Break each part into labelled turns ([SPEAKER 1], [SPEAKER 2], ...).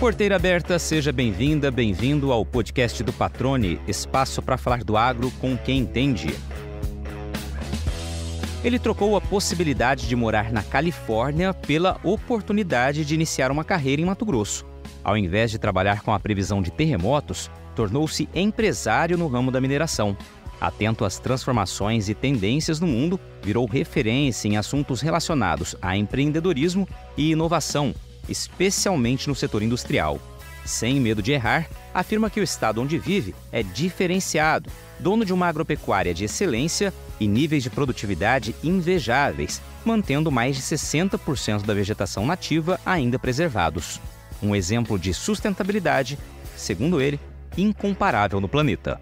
[SPEAKER 1] Porteira aberta, seja bem-vinda, bem-vindo ao podcast do Patrone, espaço para falar do agro com quem entende. Ele trocou a possibilidade de morar na Califórnia pela oportunidade de iniciar uma carreira em Mato Grosso. Ao invés de trabalhar com a previsão de terremotos, tornou-se empresário no ramo da mineração. Atento às transformações e tendências no mundo, virou referência em assuntos relacionados a empreendedorismo e inovação, especialmente no setor industrial. Sem medo de errar, afirma que o estado onde vive é diferenciado, dono de uma agropecuária de excelência e níveis de produtividade invejáveis, mantendo mais de 60% da vegetação nativa ainda preservados. Um exemplo de sustentabilidade, segundo ele, incomparável no planeta.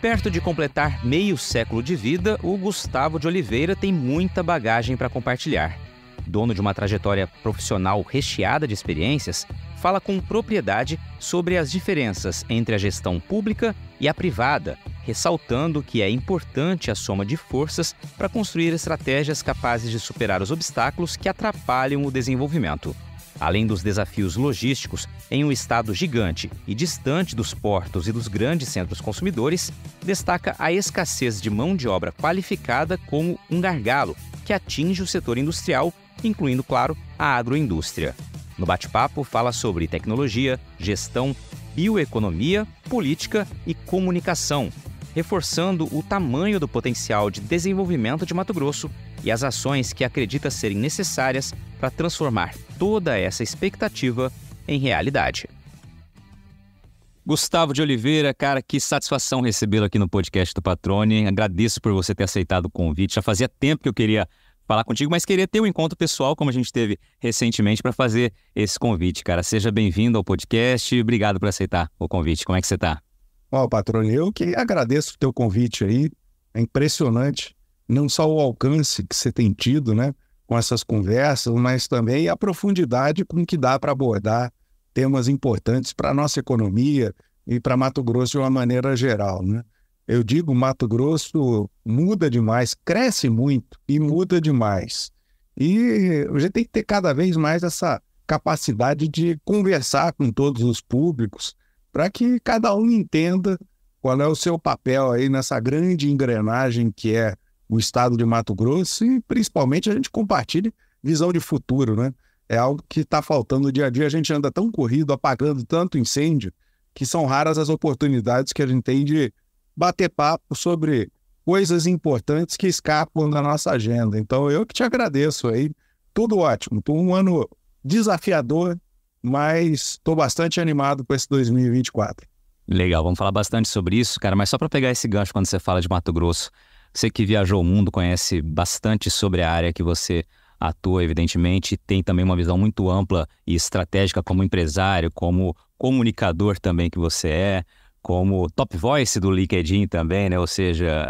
[SPEAKER 1] Perto de completar meio século de vida, o Gustavo de Oliveira tem muita bagagem para compartilhar. Dono de uma trajetória profissional recheada de experiências, fala com propriedade sobre as diferenças entre a gestão pública e a privada, ressaltando que é importante a soma de forças para construir estratégias capazes de superar os obstáculos que atrapalham o desenvolvimento. Além dos desafios logísticos em um estado gigante e distante dos portos e dos grandes centros consumidores, destaca a escassez de mão de obra qualificada como um gargalo que atinge o setor industrial, incluindo, claro, a agroindústria. No bate-papo, fala sobre tecnologia, gestão, bioeconomia, política e comunicação, reforçando o tamanho do potencial de desenvolvimento de Mato Grosso e as ações que acredita serem necessárias para transformar toda essa expectativa em realidade. Gustavo de Oliveira, cara, que satisfação recebê-lo aqui no podcast do Patrone. Agradeço por você ter aceitado o convite. Já fazia tempo que eu queria falar contigo, mas queria ter um encontro pessoal, como a gente teve recentemente, para fazer esse convite, cara. Seja bem-vindo ao podcast. Obrigado por aceitar o convite. Como é que você está?
[SPEAKER 2] Patrone, eu que agradeço o teu convite aí. É impressionante, não só o alcance que você tem tido, né, com essas conversas, mas também a profundidade com que dá para abordar temas importantes para a nossa economia e para Mato Grosso de uma maneira geral, né? Eu digo, Mato Grosso muda demais, cresce muito e muda demais. E a gente tem que ter cada vez mais essa capacidade de conversar com todos os públicos para que cada um entenda qual é o seu papel aí nessa grande engrenagem que é o estado de Mato Grosso e, principalmente, a gente compartilhe visão de futuro, né? É algo que está faltando no dia a dia. A gente anda tão corrido, apagando tanto incêndio, que são raras as oportunidades que a gente tem de bater papo sobre coisas importantes que escapam da nossa agenda. Então, eu que te agradeço aí. Tudo ótimo. Estou um ano desafiador, mas estou bastante animado com esse 2024.
[SPEAKER 1] Legal, vamos falar bastante sobre isso, cara. Mas só para pegar esse gancho quando você fala de Mato Grosso, você que viajou o mundo, conhece bastante sobre a área que você atua, evidentemente, tem também uma visão muito ampla e estratégica como empresário, como comunicador também que você é, como top voice do LinkedIn também, né? Ou seja,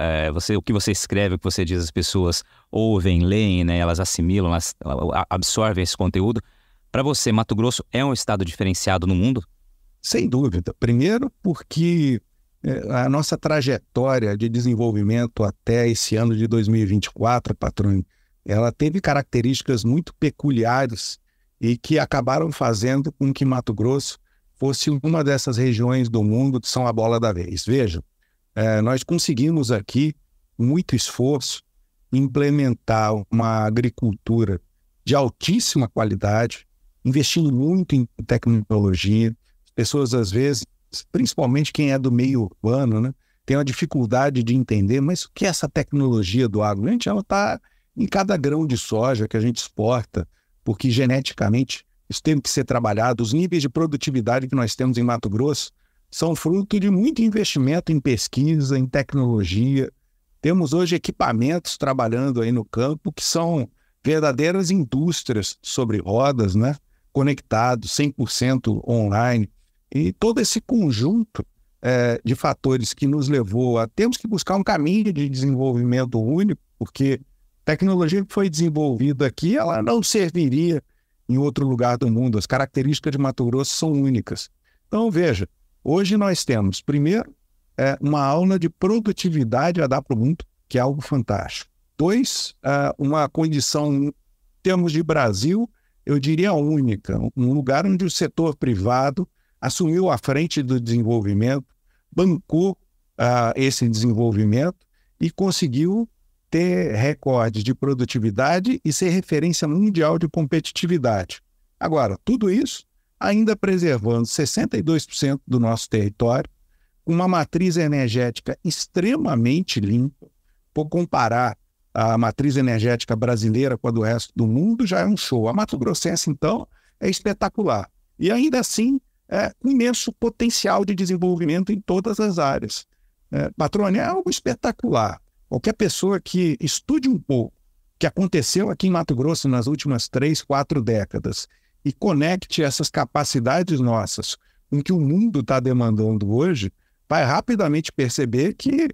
[SPEAKER 1] o que você escreve, o que você diz, as pessoas ouvem, leem, né? Elas assimilam, elas absorvem esse conteúdo. Para você, Mato Grosso é um estado diferenciado no mundo?
[SPEAKER 2] Sem dúvida. Primeiro porque a nossa trajetória de desenvolvimento até esse ano de 2024, Patrone, ela teve características muito peculiares e que acabaram fazendo com que Mato Grosso fosse uma dessas regiões do mundo que são a bola da vez. Veja, nós conseguimos aqui, com muito esforço, implementar uma agricultura de altíssima qualidade, investindo muito em tecnologia. As pessoas, às vezes, principalmente quem é do meio urbano, né, tem uma dificuldade de entender, mas o que é essa tecnologia do agro? Gente, ela está em cada grão de soja que a gente exporta, porque geneticamente isso tem que ser trabalhado. Os níveis de produtividade que nós temos em Mato Grosso são fruto de muito investimento em pesquisa, em tecnologia. Temos hoje equipamentos trabalhando aí no campo que são verdadeiras indústrias sobre rodas, né? Conectados, 100% online. E todo esse conjunto de fatores que nos levou a termos que buscar um caminho de desenvolvimento único, porque a tecnologia que foi desenvolvida aqui, ela não serviria em outro lugar do mundo. As características de Mato Grosso são únicas. Então, veja, hoje nós temos, primeiro, uma aula de produtividade a dar para o mundo, que é algo fantástico. 2, uma condição, em termos de Brasil, eu diria única, um lugar onde o setor privado assumiu a frente do desenvolvimento, bancou esse desenvolvimento e conseguiu ter recordes de produtividade e ser referência mundial de competitividade. Agora, tudo isso ainda preservando 62% do nosso território, com uma matriz energética extremamente limpa. Por comparar a matriz energética brasileira com a do resto do mundo, já é um show. A Mato Grossense, então, é espetacular. E ainda assim, um imenso potencial de desenvolvimento em todas as áreas. Patrônio, é algo espetacular. Qualquer pessoa que estude um pouco o que aconteceu aqui em Mato Grosso nas últimas 3, 4 décadas e conecte essas capacidades nossas com o que o mundo está demandando hoje, vai rapidamente perceber que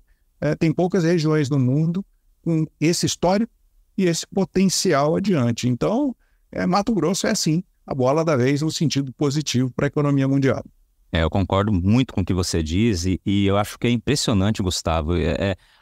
[SPEAKER 2] tem poucas regiões no mundo com esse histórico e esse potencial adiante. Então, Mato Grosso é assim, a bola da vez no sentido positivo para a economia mundial.
[SPEAKER 1] Eu concordo muito com o que você diz e eu acho que é impressionante, Gustavo,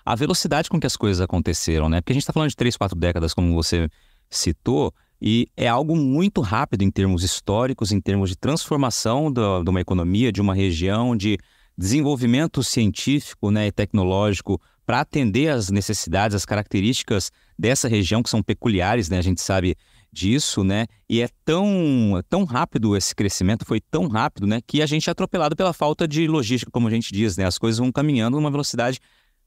[SPEAKER 1] a velocidade com que as coisas aconteceram, né? Porque a gente está falando de 3, 4 décadas, como você citou, e é algo muito rápido em termos históricos, em termos de transformação de uma economia, de uma região, de desenvolvimento científico, né, e tecnológico para atender às necessidades, às características dessa região que são peculiares, né? A gente sabe disso, né? E é tão rápido esse crescimento, foi tão rápido, né? Que a gente é atropelado pela falta de logística, como a gente diz, né? As coisas vão caminhando numa velocidade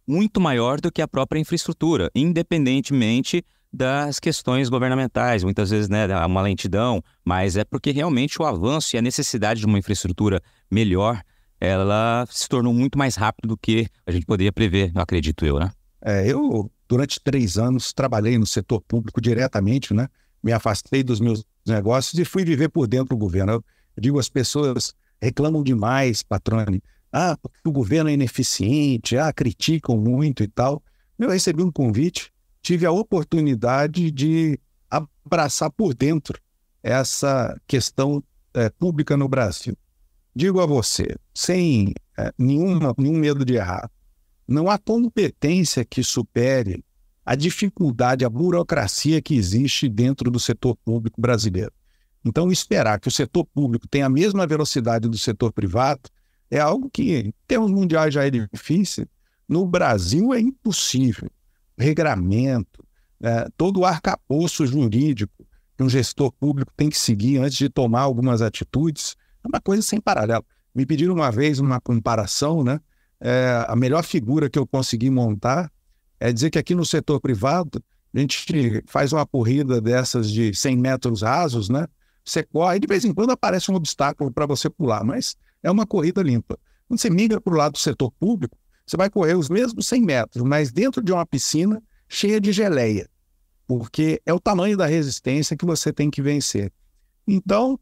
[SPEAKER 1] muito maior do que a própria infraestrutura, independentemente das questões governamentais. Muitas vezes, né, há uma lentidão, mas é porque realmente o avanço e a necessidade de uma infraestrutura melhor, ela se tornou muito mais rápido do que a gente poderia prever, acredito eu, né?
[SPEAKER 2] Eu, durante 3 anos, trabalhei no setor público diretamente, né? Me afastei dos meus negócios e fui viver por dentro do governo. Eu digo, as pessoas reclamam demais, Patrone. Porque o governo é ineficiente, criticam muito e tal. Eu recebi um convite, tive a oportunidade de abraçar por dentro essa questão pública no Brasil. Digo a você, sem nenhum medo de errar, não há competência que supere a dificuldade, a burocracia que existe dentro do setor público brasileiro. Então, esperar que o setor público tenha a mesma velocidade do setor privado é algo que, em termos mundiais, já é difícil. No Brasil é impossível. Regramento, todo o arcabouço jurídico que um gestor público tem que seguir antes de tomar algumas atitudes, é uma coisa sem paralelo. Me pediram uma vez uma comparação, né? A melhor figura que eu consegui montar é dizer que aqui no setor privado, a gente faz uma corrida dessas de 100 metros rasos, né? Você corre, de vez em quando aparece um obstáculo para você pular, mas é uma corrida limpa. Quando você migra para o lado do setor público, você vai correr os mesmos 100 metros, mas dentro de uma piscina cheia de geleia, porque é o tamanho da resistência que você tem que vencer. Então,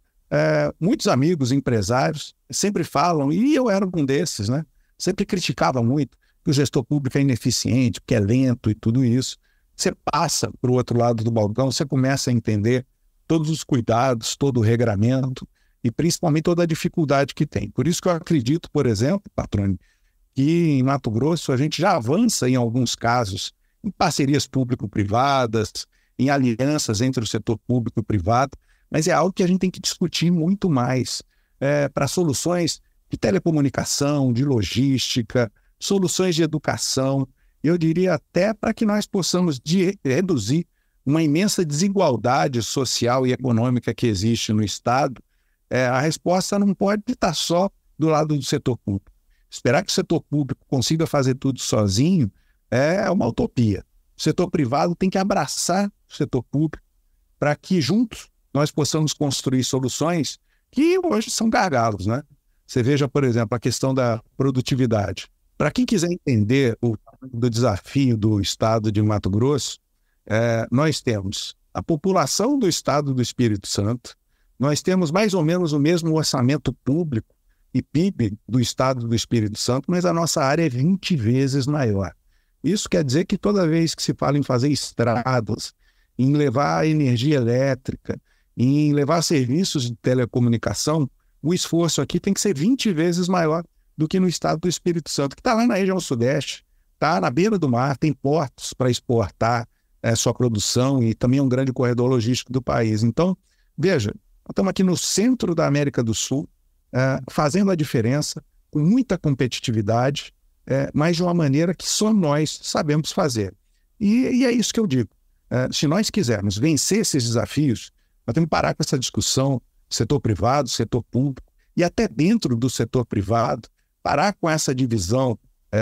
[SPEAKER 2] muitos amigos, empresários, sempre falam, e eu era um desses, né? Sempre criticava muito que o gestor público é ineficiente, que é lento e tudo isso. Você passa para o outro lado do balcão, você começa a entender todos os cuidados, todo o regramento e principalmente toda a dificuldade que tem. Por isso que eu acredito, por exemplo, Patrone, que em Mato Grosso a gente já avança em alguns casos em parcerias público-privadas, em alianças entre o setor público e privado, mas é algo que a gente tem que discutir muito mais para soluções de telecomunicação, de logística, soluções de educação, eu diria até para que nós possamos reduzir uma imensa desigualdade social e econômica que existe no Estado. A resposta não pode estar só do lado do setor público. Esperar que o setor público consiga fazer tudo sozinho é uma utopia. O setor privado tem que abraçar o setor público para que juntos nós possamos construir soluções que hoje são gargalos, né? Você veja, por exemplo, a questão da produtividade. Para quem quiser entender do desafio do Estado de Mato Grosso, nós temos a população do Estado do Espírito Santo, nós temos mais ou menos o mesmo orçamento público e PIB do Estado do Espírito Santo, mas a nossa área é 20 vezes maior. Isso quer dizer que toda vez que se fala em fazer estradas, em levar energia elétrica, em levar serviços de telecomunicação, o esforço aqui tem que ser 20 vezes maior do que no Estado do Espírito Santo, que está lá na região sudeste, está na beira do mar, tem portos para exportar sua produção e também é um grande corredor logístico do país. Então, Veja, nós estamos aqui no centro da América do Sul, fazendo a diferença, com muita competitividade, mas de uma maneira que só nós sabemos fazer. E é isso que eu digo. Se nós quisermos vencer esses desafios, nós temos que parar com essa discussão setor privado, setor público, e até dentro do setor privado, parar com essa divisão,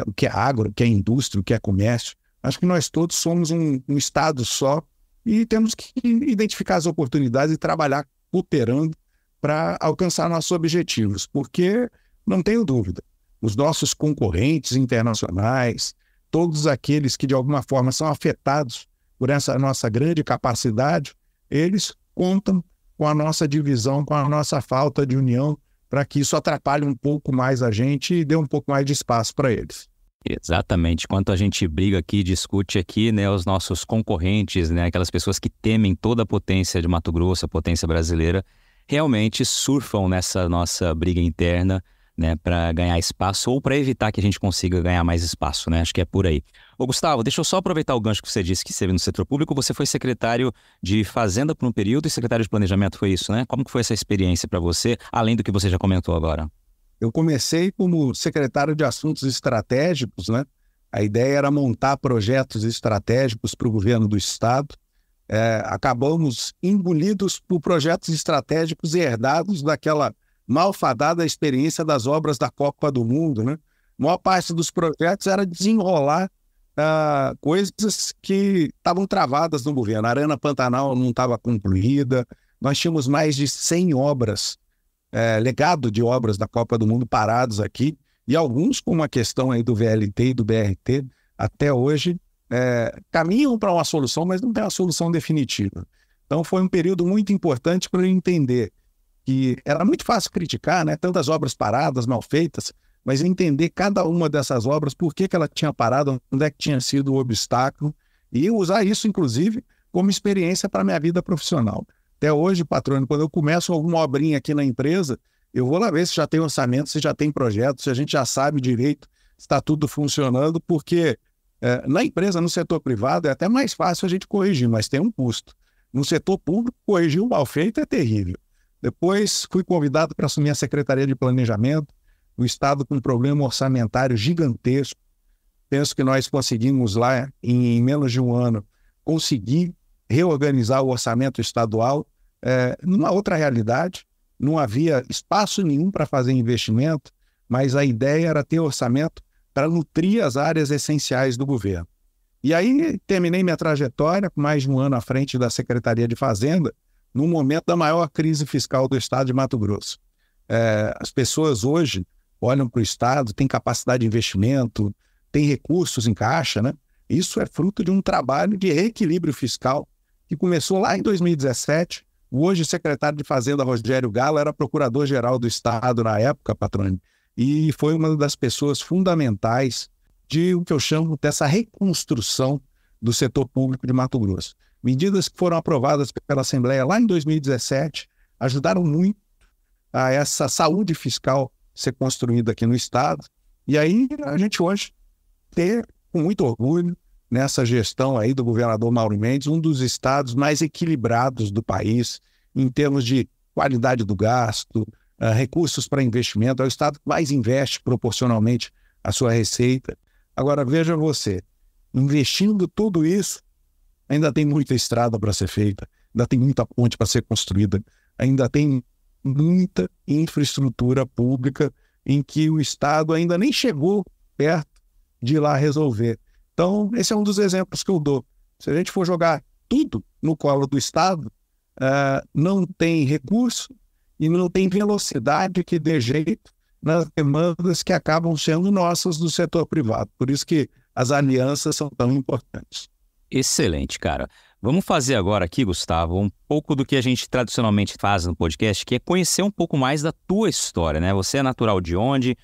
[SPEAKER 2] o que é agro, o que é indústria, o que é comércio. Acho que nós todos somos um estado só e temos que identificar as oportunidades e trabalhar cooperando para alcançar nossos objetivos, porque, não tenho dúvida, os nossos concorrentes internacionais, todos aqueles que de alguma forma são afetados por essa nossa grande capacidade, eles contam com a nossa divisão, com a nossa falta de união, para que isso atrapalhe um pouco mais a gente e dê um pouco mais de espaço para eles.
[SPEAKER 1] Exatamente. Enquanto a gente briga aqui, discute aqui, né, os nossos concorrentes, né, aquelas pessoas que temem toda a potência de Mato Grosso, a potência brasileira, realmente surfam nessa nossa briga interna, né, para ganhar espaço ou para evitar que a gente consiga ganhar mais espaço, né? Acho que é por aí. Ô Gustavo, deixa eu só aproveitar o gancho que você disse que esteve no setor público. Você foi secretário de Fazenda por um período e secretário de Planejamento, foi isso, né? Como que foi essa experiência para você, além do que você já comentou agora?
[SPEAKER 2] Eu comecei como secretário de Assuntos Estratégicos, né? A ideia era montar projetos estratégicos para o governo do Estado. Acabamos engolidos por projetos estratégicos herdados daquela malfadada experiência das obras da Copa do Mundo, né? A maior parte dos projetos era desenrolar coisas que estavam travadas no governo. A Arena Pantanal não estava concluída, nós tínhamos mais de 100 obras, legado de obras da Copa do Mundo parados aqui, e alguns, como a questão aí do VLT e do BRT, até hoje caminham para uma solução, mas não tem uma solução definitiva. Então foi um período muito importante para eu entender que era muito fácil criticar, né? Tantas obras paradas, mal feitas, mas entender cada uma dessas obras, por que ela tinha parado, onde é que tinha sido o obstáculo, e usar isso, inclusive, como experiência para a minha vida profissional. Até hoje, patrônio, quando eu começo alguma obrinha aqui na empresa, eu vou lá ver se já tem orçamento, se já tem projeto, se a gente já sabe direito se está tudo funcionando, porque na empresa, no setor privado, é até mais fácil a gente corrigir, mas tem um custo. No setor público, corrigir um mal feito é terrível. Depois fui convidado para assumir a Secretaria de Planejamento, o Estado com um problema orçamentário gigantesco. Penso que nós conseguimos lá, em menos de um ano, conseguir reorganizar o orçamento estadual numa outra realidade. Não havia espaço nenhum para fazer investimento, mas a ideia era ter orçamento para nutrir as áreas essenciais do governo. E aí terminei minha trajetória, com mais de um ano à frente da Secretaria de Fazenda, no momento da maior crise fiscal do estado de Mato Grosso. As pessoas hoje olham para o estado, têm capacidade de investimento, têm recursos em caixa, né? Isso é fruto de um trabalho de reequilíbrio fiscal que começou lá em 2017. O hoje secretário de Fazenda, Rogério Galo, era procurador-geral do estado na época, patrônio, e foi uma das pessoas fundamentais de o que eu chamo dessa reconstrução do setor público de Mato Grosso. Medidas que foram aprovadas pela Assembleia lá em 2017 ajudaram muito a essa saúde fiscal ser construída aqui no estado. E aí a gente hoje ter, com muito orgulho, nessa gestão aí do governador Mauro Mendes, um dos estados mais equilibrados do país em termos de qualidade do gasto, recursos para investimento. É o estado que mais investe proporcionalmente à sua receita. Agora veja você, investindo tudo isso, ainda tem muita estrada para ser feita, ainda tem muita ponte para ser construída, ainda tem muita infraestrutura pública em que o Estado ainda nem chegou perto de ir lá resolver. Então, esse é um dos exemplos que eu dou. Se a gente for jogar tudo no colo do Estado, não tem recurso e não tem velocidade que dê jeito nas demandas que acabam sendo nossas do setor privado. Por isso que as alianças são tão importantes.
[SPEAKER 1] Excelente, cara. Vamos fazer agora aqui, Gustavo, um pouco do que a gente tradicionalmente faz no podcast, que é conhecer um pouco mais da tua história, né? Você é natural de onde?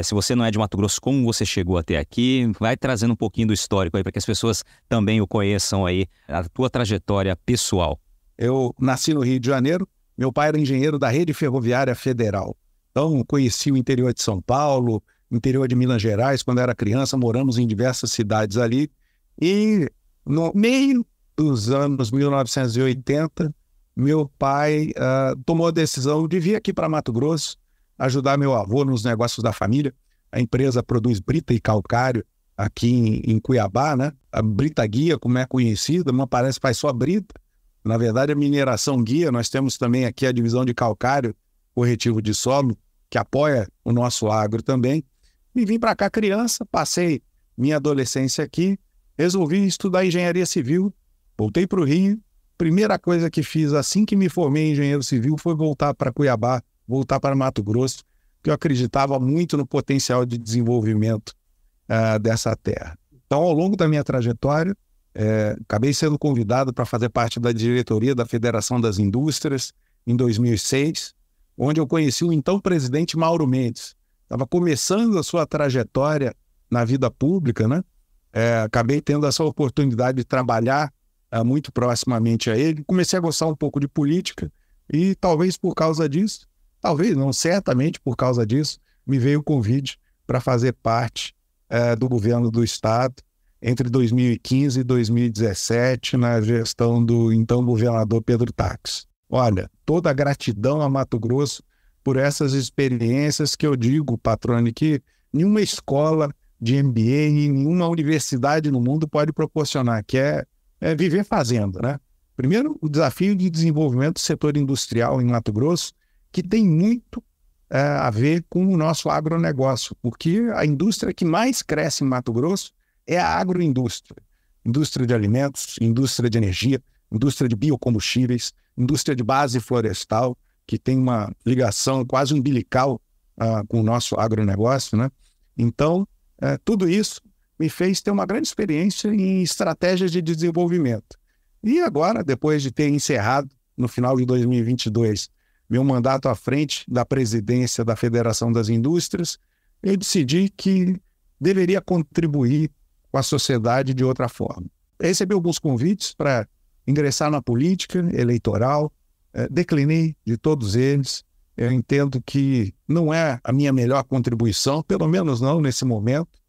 [SPEAKER 1] Se você não é de Mato Grosso, como você chegou até aqui? Vai trazendo um pouquinho do histórico aí para que as pessoas também o conheçam aí, a tua trajetória pessoal.
[SPEAKER 2] Eu nasci no Rio de Janeiro, meu pai era engenheiro da Rede Ferroviária Federal. Então, conheci o interior de São Paulo, o interior de Minas Gerais, quando era criança, moramos em diversas cidades ali. E no meio dos anos 1980, meu pai tomou a decisão de vir aqui para Mato Grosso, ajudar meu avô nos negócios da família. A empresa produz brita e calcário aqui em Cuiabá, né? A Brita Guia, como é conhecida, não parece que faz só brita. Na verdade, a mineração guia, nós temos também aqui a divisão de calcário, corretivo de solo, que apoia o nosso agro também. E vim para cá criança, passei minha adolescência aqui, resolvi estudar engenharia civil, voltei para o Rio. Primeira coisa que fiz assim que me formei em engenheiro civil foi voltar para Cuiabá, voltar para Mato Grosso, porque eu acreditava muito no potencial de desenvolvimento dessa terra. Então, ao longo da minha trajetória, acabei sendo convidado para fazer parte da diretoria da Federação das Indústrias em 2006, onde eu conheci o então presidente Mauro Mendes. Estava começando a sua trajetória na vida pública, né? Acabei tendo essa oportunidade de trabalhar muito proximamente a ele. Comecei a gostar um pouco de política e talvez por causa disso, talvez não, certamente por causa disso, me veio o convite para fazer parte do governo do Estado entre 2015 e 2017, na gestão do então governador Pedro Taques. Olha, toda a gratidão a Mato Grosso por essas experiências que eu digo, Patrone, que nenhuma escola de MBA, nenhuma universidade no mundo pode proporcionar, que é viver fazendo, né? Primeiro, o desafio de desenvolvimento do setor industrial em Mato Grosso, que tem muito a ver com o nosso agronegócio, porque a indústria que mais cresce em Mato Grosso é a agroindústria. Indústria de alimentos, indústria de energia, indústria de biocombustíveis, indústria de base florestal, que tem uma ligação quase umbilical com o nosso agronegócio, né? Então, tudo isso me fez ter uma grande experiência em estratégias de desenvolvimento. E agora, depois de ter encerrado, no final de 2022, meu mandato à frente da presidência da Federação das Indústrias, eu decidi que deveria contribuir com a sociedade de outra forma. Recebi alguns convites para ingressar na política eleitoral, declinei de todos eles. Eu entendo que não é a minha melhor contribuição, pelo menos não nesse momento,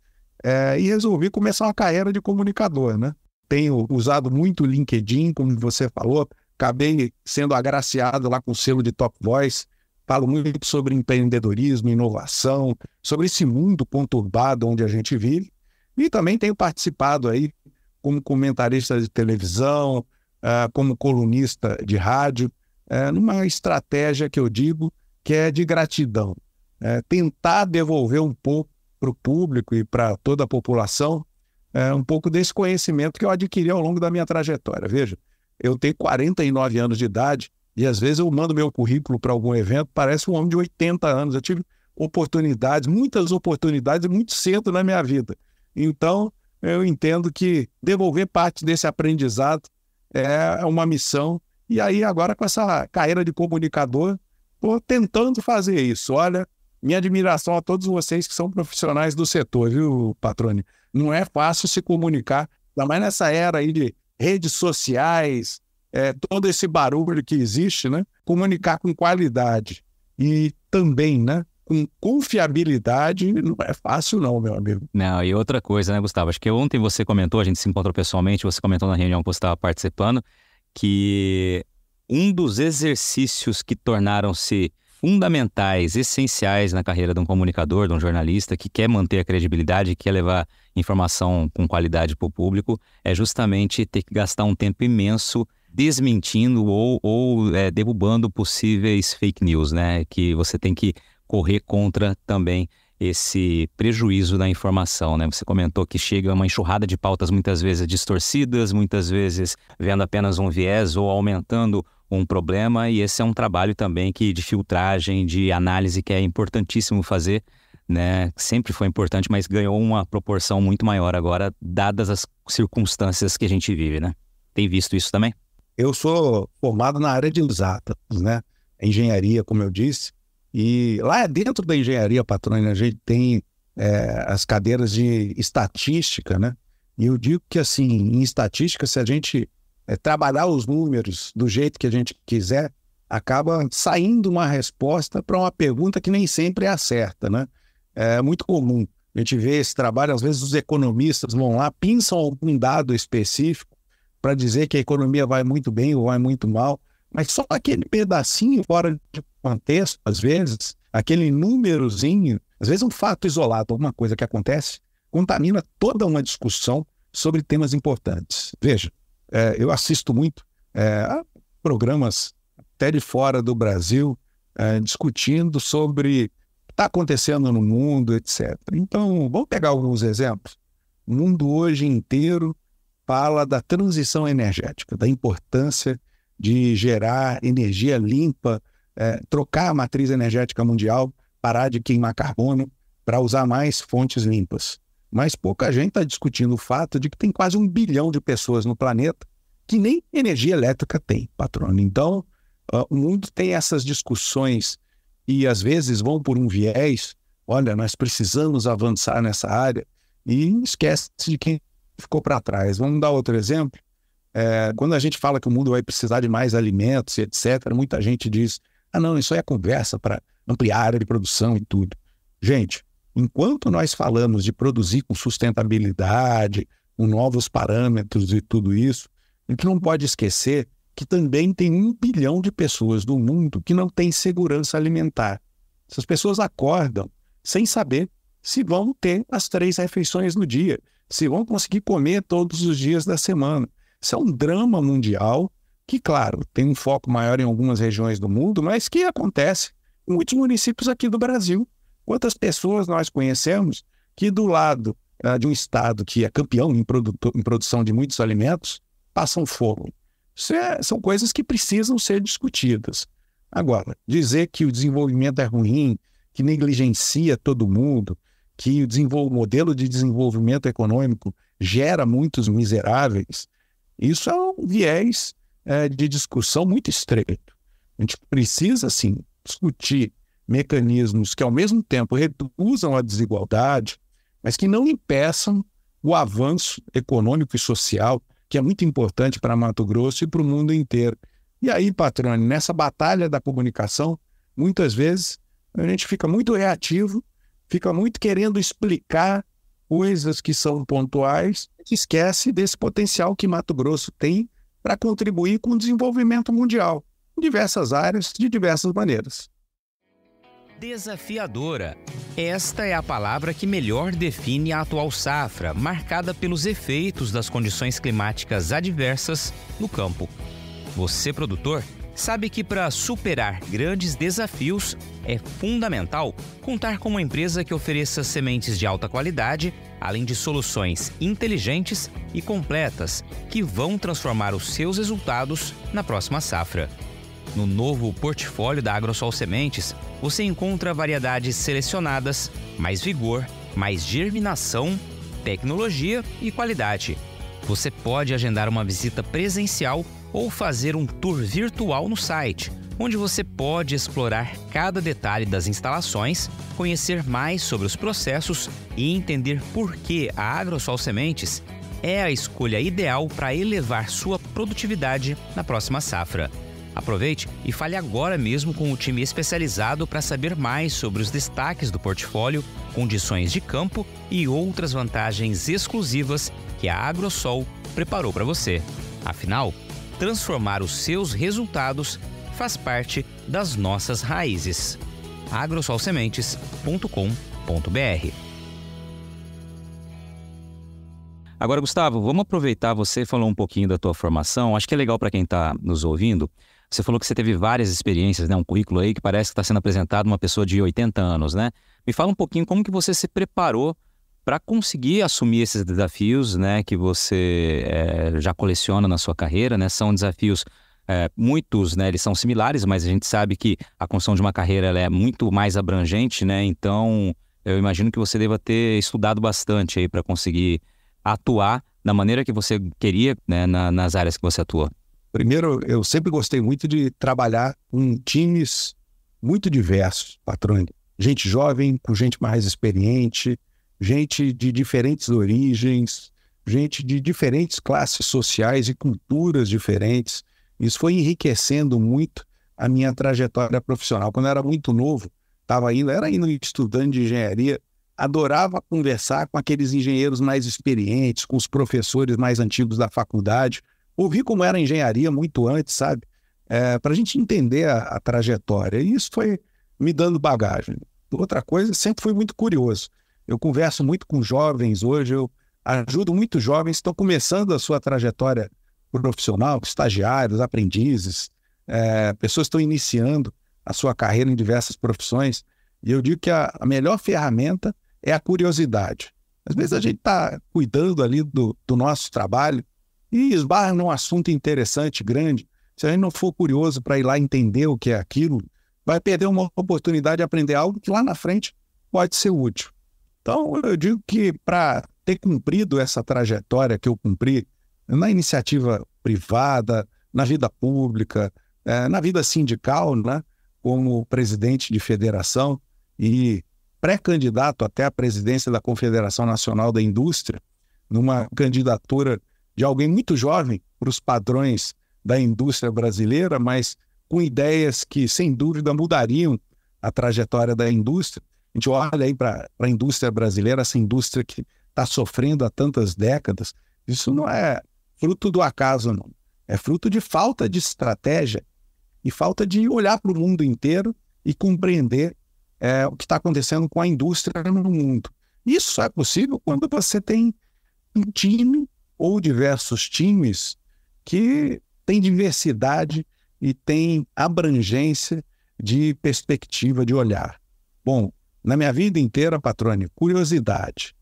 [SPEAKER 2] e resolvi começar uma carreira de comunicador, né? Tenho usado muito o LinkedIn, como você falou, acabei sendo agraciado lá com o selo de Top Voice, falo muito sobre empreendedorismo, inovação, sobre esse mundo conturbado onde a gente vive, e também tenho participado aí como comentarista de televisão, como colunista de rádio, numa estratégia que eu digo que é de gratidão, tentar devolver um pouco para o público e para toda a população um pouco desse conhecimento que eu adquiri ao longo da minha trajetória. Veja, eu tenho 49 anos de idade e às vezes eu mando meu currículo para algum evento, parece um homem de 80 anos. Eu tive oportunidades, muitas oportunidades, muito cedo na minha vida. Então, eu entendo que devolver parte desse aprendizado é uma missão. E aí, agora com essa carreira de comunicador, estou tentando fazer isso. Olha, minha admiração a todos vocês que são profissionais do setor, viu, Patrone? Não é fácil se comunicar, ainda mais nessa era aí de redes sociais, todo esse barulho que existe, né? Comunicar com qualidade e também, né, com confiabilidade não é fácil não, meu amigo.
[SPEAKER 1] Não, e outra coisa, né, Gustavo? Acho que ontem você comentou, a gente se encontrou pessoalmente, você comentou na reunião que você estava participando, que um dos exercícios que tornaram-se fundamentais, essenciais na carreira de um comunicador, de um jornalista que quer manter a credibilidade, que quer levar informação com qualidade para o público, é justamente ter que gastar um tempo imenso desmentindo ou derrubando possíveis fake news, né? Que você tem que correr contra também esse prejuízo da informação, né? Você comentou que chega uma enxurrada de pautas muitas vezes distorcidas, muitas vezes vendo apenas um viés ou aumentando um problema, e esse é um trabalho também de filtragem, de análise que é importantíssimo fazer, né? Sempre foi importante, mas ganhou uma proporção muito maior agora, dadas as circunstâncias que a gente vive, né? Tem visto isso também?
[SPEAKER 2] Eu sou formado na área de exatas, né? Engenharia, como eu disse, e lá dentro da engenharia, Patrone, a gente tem as cadeiras de estatística, né? E eu digo que, assim, em estatística, se a gente trabalhar os números do jeito que a gente quiser, acaba saindo uma resposta para uma pergunta que nem sempre é a certa, né? É muito comum a gente ver esse trabalho, às vezes os economistas vão lá, pinçam algum dado específico para dizer que a economia vai muito bem ou vai muito mal, mas só aquele pedacinho fora de contexto, às vezes, aquele númerozinho, às vezes um fato isolado, alguma coisa que acontece, contamina toda uma discussão sobre temas importantes. Veja, eu assisto muito a programas até de fora do Brasil, discutindo sobre o que está acontecendo no mundo, etc. Então, vamos pegar alguns exemplos. O mundo hoje inteiro fala da transição energética, da importância de gerar energia limpa, trocar a matriz energética mundial, parar de queimar carbono para usar mais fontes limpas. Mas pouca gente está discutindo o fato de que tem quase 1 bilhão de pessoas no planeta que nem energia elétrica tem, patrônio. Então, o mundo tem essas discussões e às vezes vão por um viés, olha, nós precisamos avançar nessa área, e esquece de quem ficou para trás. Vamos dar outro exemplo. Quando a gente fala que o mundo vai precisar de mais alimentos, etc., muita gente diz, não, isso aí é conversa para ampliar a área de produção e tudo. Gente, enquanto nós falamos de produzir com sustentabilidade, com novos parâmetros e tudo isso, a gente não pode esquecer que também tem 1 bilhão de pessoas no mundo que não têm segurança alimentar. Essas pessoas acordam sem saber se vão ter as 3 refeições no dia, se vão conseguir comer todos os dias da semana. Isso é um drama mundial que, claro, tem um foco maior em algumas regiões do mundo, mas que acontece em muitos municípios aqui do Brasil. Quantas pessoas nós conhecemos que do lado de um estado que é campeão em produção de muitos alimentos, passam fome? São coisas que precisam ser discutidas. Agora, dizer que o desenvolvimento é ruim, que negligencia todo mundo, que o modelo de desenvolvimento econômico gera muitos miseráveis, isso é um viés de discussão muito estreito. A gente precisa, sim, discutir mecanismos que, ao mesmo tempo, reduzam a desigualdade, mas que não impeçam o avanço econômico e social, que é muito importante para Mato Grosso e para o mundo inteiro. E aí, Patrone, nessa batalha da comunicação, muitas vezes a gente fica muito reativo, fica muito querendo explicar coisas que são pontuais, e esquece desse potencial que Mato Grosso tem para contribuir com o desenvolvimento mundial, em diversas áreas, de diversas maneiras.
[SPEAKER 1] Desafiadora. Esta é a palavra que melhor define a atual safra, marcada pelos efeitos das condições climáticas adversas no campo. Você, produtor, sabe que para superar grandes desafios é fundamental contar com uma empresa que ofereça sementes de alta qualidade, além de soluções inteligentes e completas que vão transformar os seus resultados na próxima safra. No novo portfólio da Agrosol Sementes, você encontra variedades selecionadas, mais vigor, mais germinação, tecnologia e qualidade. Você pode agendar uma visita presencial ou fazer um tour virtual no site, onde você pode explorar cada detalhe das instalações, conhecer mais sobre os processos e entender por que a Agrosol Sementes é a escolha ideal para elevar sua produtividade na próxima safra. Aproveite e fale agora mesmo com o time especializado para saber mais sobre os destaques do portfólio, condições de campo e outras vantagens exclusivas que a Agrosol preparou para você. Afinal, transformar os seus resultados faz parte das nossas raízes. agrosolsementes.com.br. Agora, Gustavo, vamos aproveitar, você falou um pouquinho da tua formação, acho que é legal para quem está nos ouvindo. Você falou que você teve várias experiências, né? Um currículo aí que parece que está sendo apresentado uma pessoa de 80 anos, né? Me fala um pouquinho como que você se preparou para conseguir assumir esses desafios, né? Que você já coleciona na sua carreira, né? São desafios, muitos, né? Eles são similares, mas a gente sabe que a construção de uma carreira ela é muito mais abrangente, né? Então, eu imagino que você deva ter estudado bastante aí para conseguir atuar da maneira que você queria, né? Nas áreas que você atua.
[SPEAKER 2] Primeiro, eu sempre gostei muito de trabalhar com times muito diversos, patrão. Gente jovem, com gente mais experiente, gente de diferentes origens, gente de diferentes classes sociais e culturas diferentes. Isso foi enriquecendo muito a minha trajetória profissional. Quando eu era muito novo, era ainda estudante de engenharia, adorava conversar com aqueles engenheiros mais experientes, com os professores mais antigos da faculdade. Ouvi como era a engenharia muito antes, sabe? para a gente entender a trajetória. E isso foi me dando bagagem. Outra coisa, sempre fui muito curioso. Eu converso muito com jovens hoje, eu ajudo muitos jovens que estão começando a sua trajetória profissional, estagiários, aprendizes, pessoas que estão iniciando a sua carreira em diversas profissões. E eu digo que a melhor ferramenta é a curiosidade. Às vezes a gente está cuidando ali do nosso trabalho e esbarra num assunto interessante, grande. Se a gente não for curioso para ir lá entender o que é aquilo, vai perder uma oportunidade de aprender algo que lá na frente pode ser útil. Então, eu digo que para ter cumprido essa trajetória que eu cumpri na iniciativa privada, na vida pública, na vida sindical, né, como presidente de federação e pré-candidato até à presidência da Confederação Nacional da Indústria, numa candidatura de alguém muito jovem para os padrões da indústria brasileira, mas com ideias que, sem dúvida, mudariam a trajetória da indústria. A gente olha aí para a indústria brasileira, essa indústria que está sofrendo há tantas décadas. Isso não é fruto do acaso, não. É fruto de falta de estratégia e falta de olhar para o mundo inteiro e compreender o que está acontecendo com a indústria no mundo. Isso só é possível quando você tem um time ou diversos times que têm diversidade e têm abrangência de perspectiva de olhar. Bom, na minha vida inteira, Patrone, curiosidade,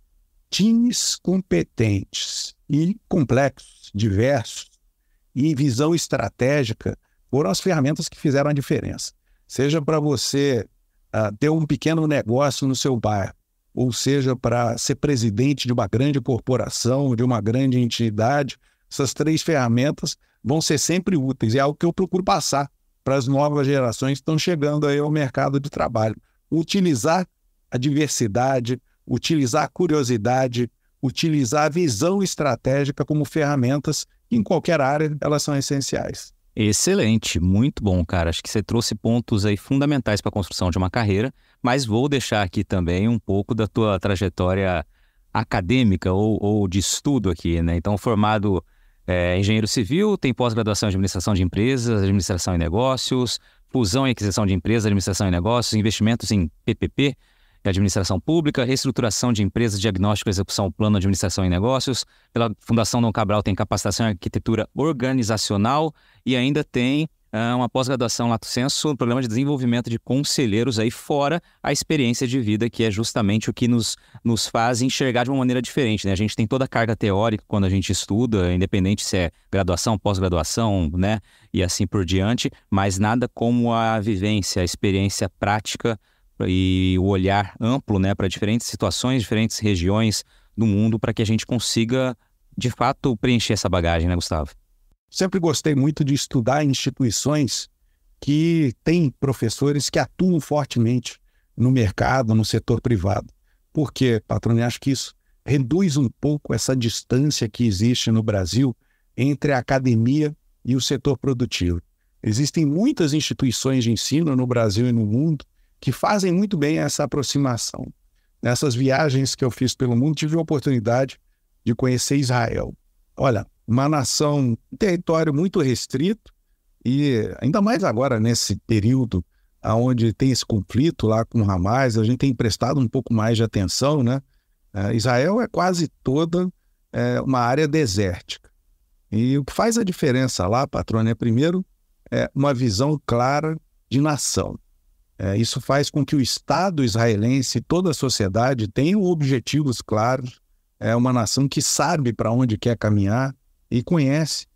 [SPEAKER 2] times competentes e complexos, diversos, e visão estratégica foram as ferramentas que fizeram a diferença. Seja para você ter um pequeno negócio no seu bairro, ou seja, para ser presidente de uma grande corporação, de uma grande entidade, essas três ferramentas vão ser sempre úteis. É algo que eu procuro passar para as novas gerações que estão chegando aí ao mercado de trabalho. Utilizar a diversidade, utilizar a curiosidade, utilizar a visão estratégica como ferramentas que em qualquer área elas são essenciais.
[SPEAKER 1] Excelente, muito bom, cara. Acho que você trouxe pontos aí fundamentais para a construção de uma carreira, mas vou deixar aqui também um pouco da tua trajetória acadêmica ou de estudo aqui, né? Então, formado engenheiro civil, tem pós-graduação em administração de empresas, administração e negócios, fusão e aquisição de empresas, administração e negócios, investimentos em PPP, administração pública, reestruturação de empresas, diagnóstico e execução, plano, administração e negócios. Pela Fundação Dom Cabral tem capacitação em arquitetura organizacional e ainda tem uma pós-graduação lato sensu no programa de desenvolvimento de conselheiros aí, fora a experiência de vida, que é justamente o que nos faz enxergar de uma maneira diferente, né? A gente tem toda a carga teórica quando a gente estuda, independente se é graduação, pós-graduação, né? E assim por diante, mas nada como a vivência, a experiência prática e o olhar amplo, né, para diferentes situações, diferentes regiões do mundo, para que a gente consiga, de fato, preencher essa bagagem, né, Gustavo?
[SPEAKER 2] Sempre gostei muito de estudar instituições que têm professores que atuam fortemente no mercado, no setor privado. Por quê, Patrone? Acho que isso reduz um pouco essa distância que existe no Brasil entre a academia e o setor produtivo. Existem muitas instituições de ensino no Brasil e no mundo que fazem muito bem essa aproximação. Nessas viagens que eu fiz pelo mundo, tive a oportunidade de conhecer Israel. Olha, uma nação, um território muito restrito, e ainda mais agora nesse período onde tem esse conflito lá com o Hamas, a gente tem prestado um pouco mais de atenção, né? Israel é quase toda uma área desértica. E o que faz a diferença lá, Patrone, primeiro, uma visão clara de nação. Isso faz com que o Estado israelense e toda a sociedade tenham objetivos claros. É uma nação que sabe para onde quer caminhar e conhece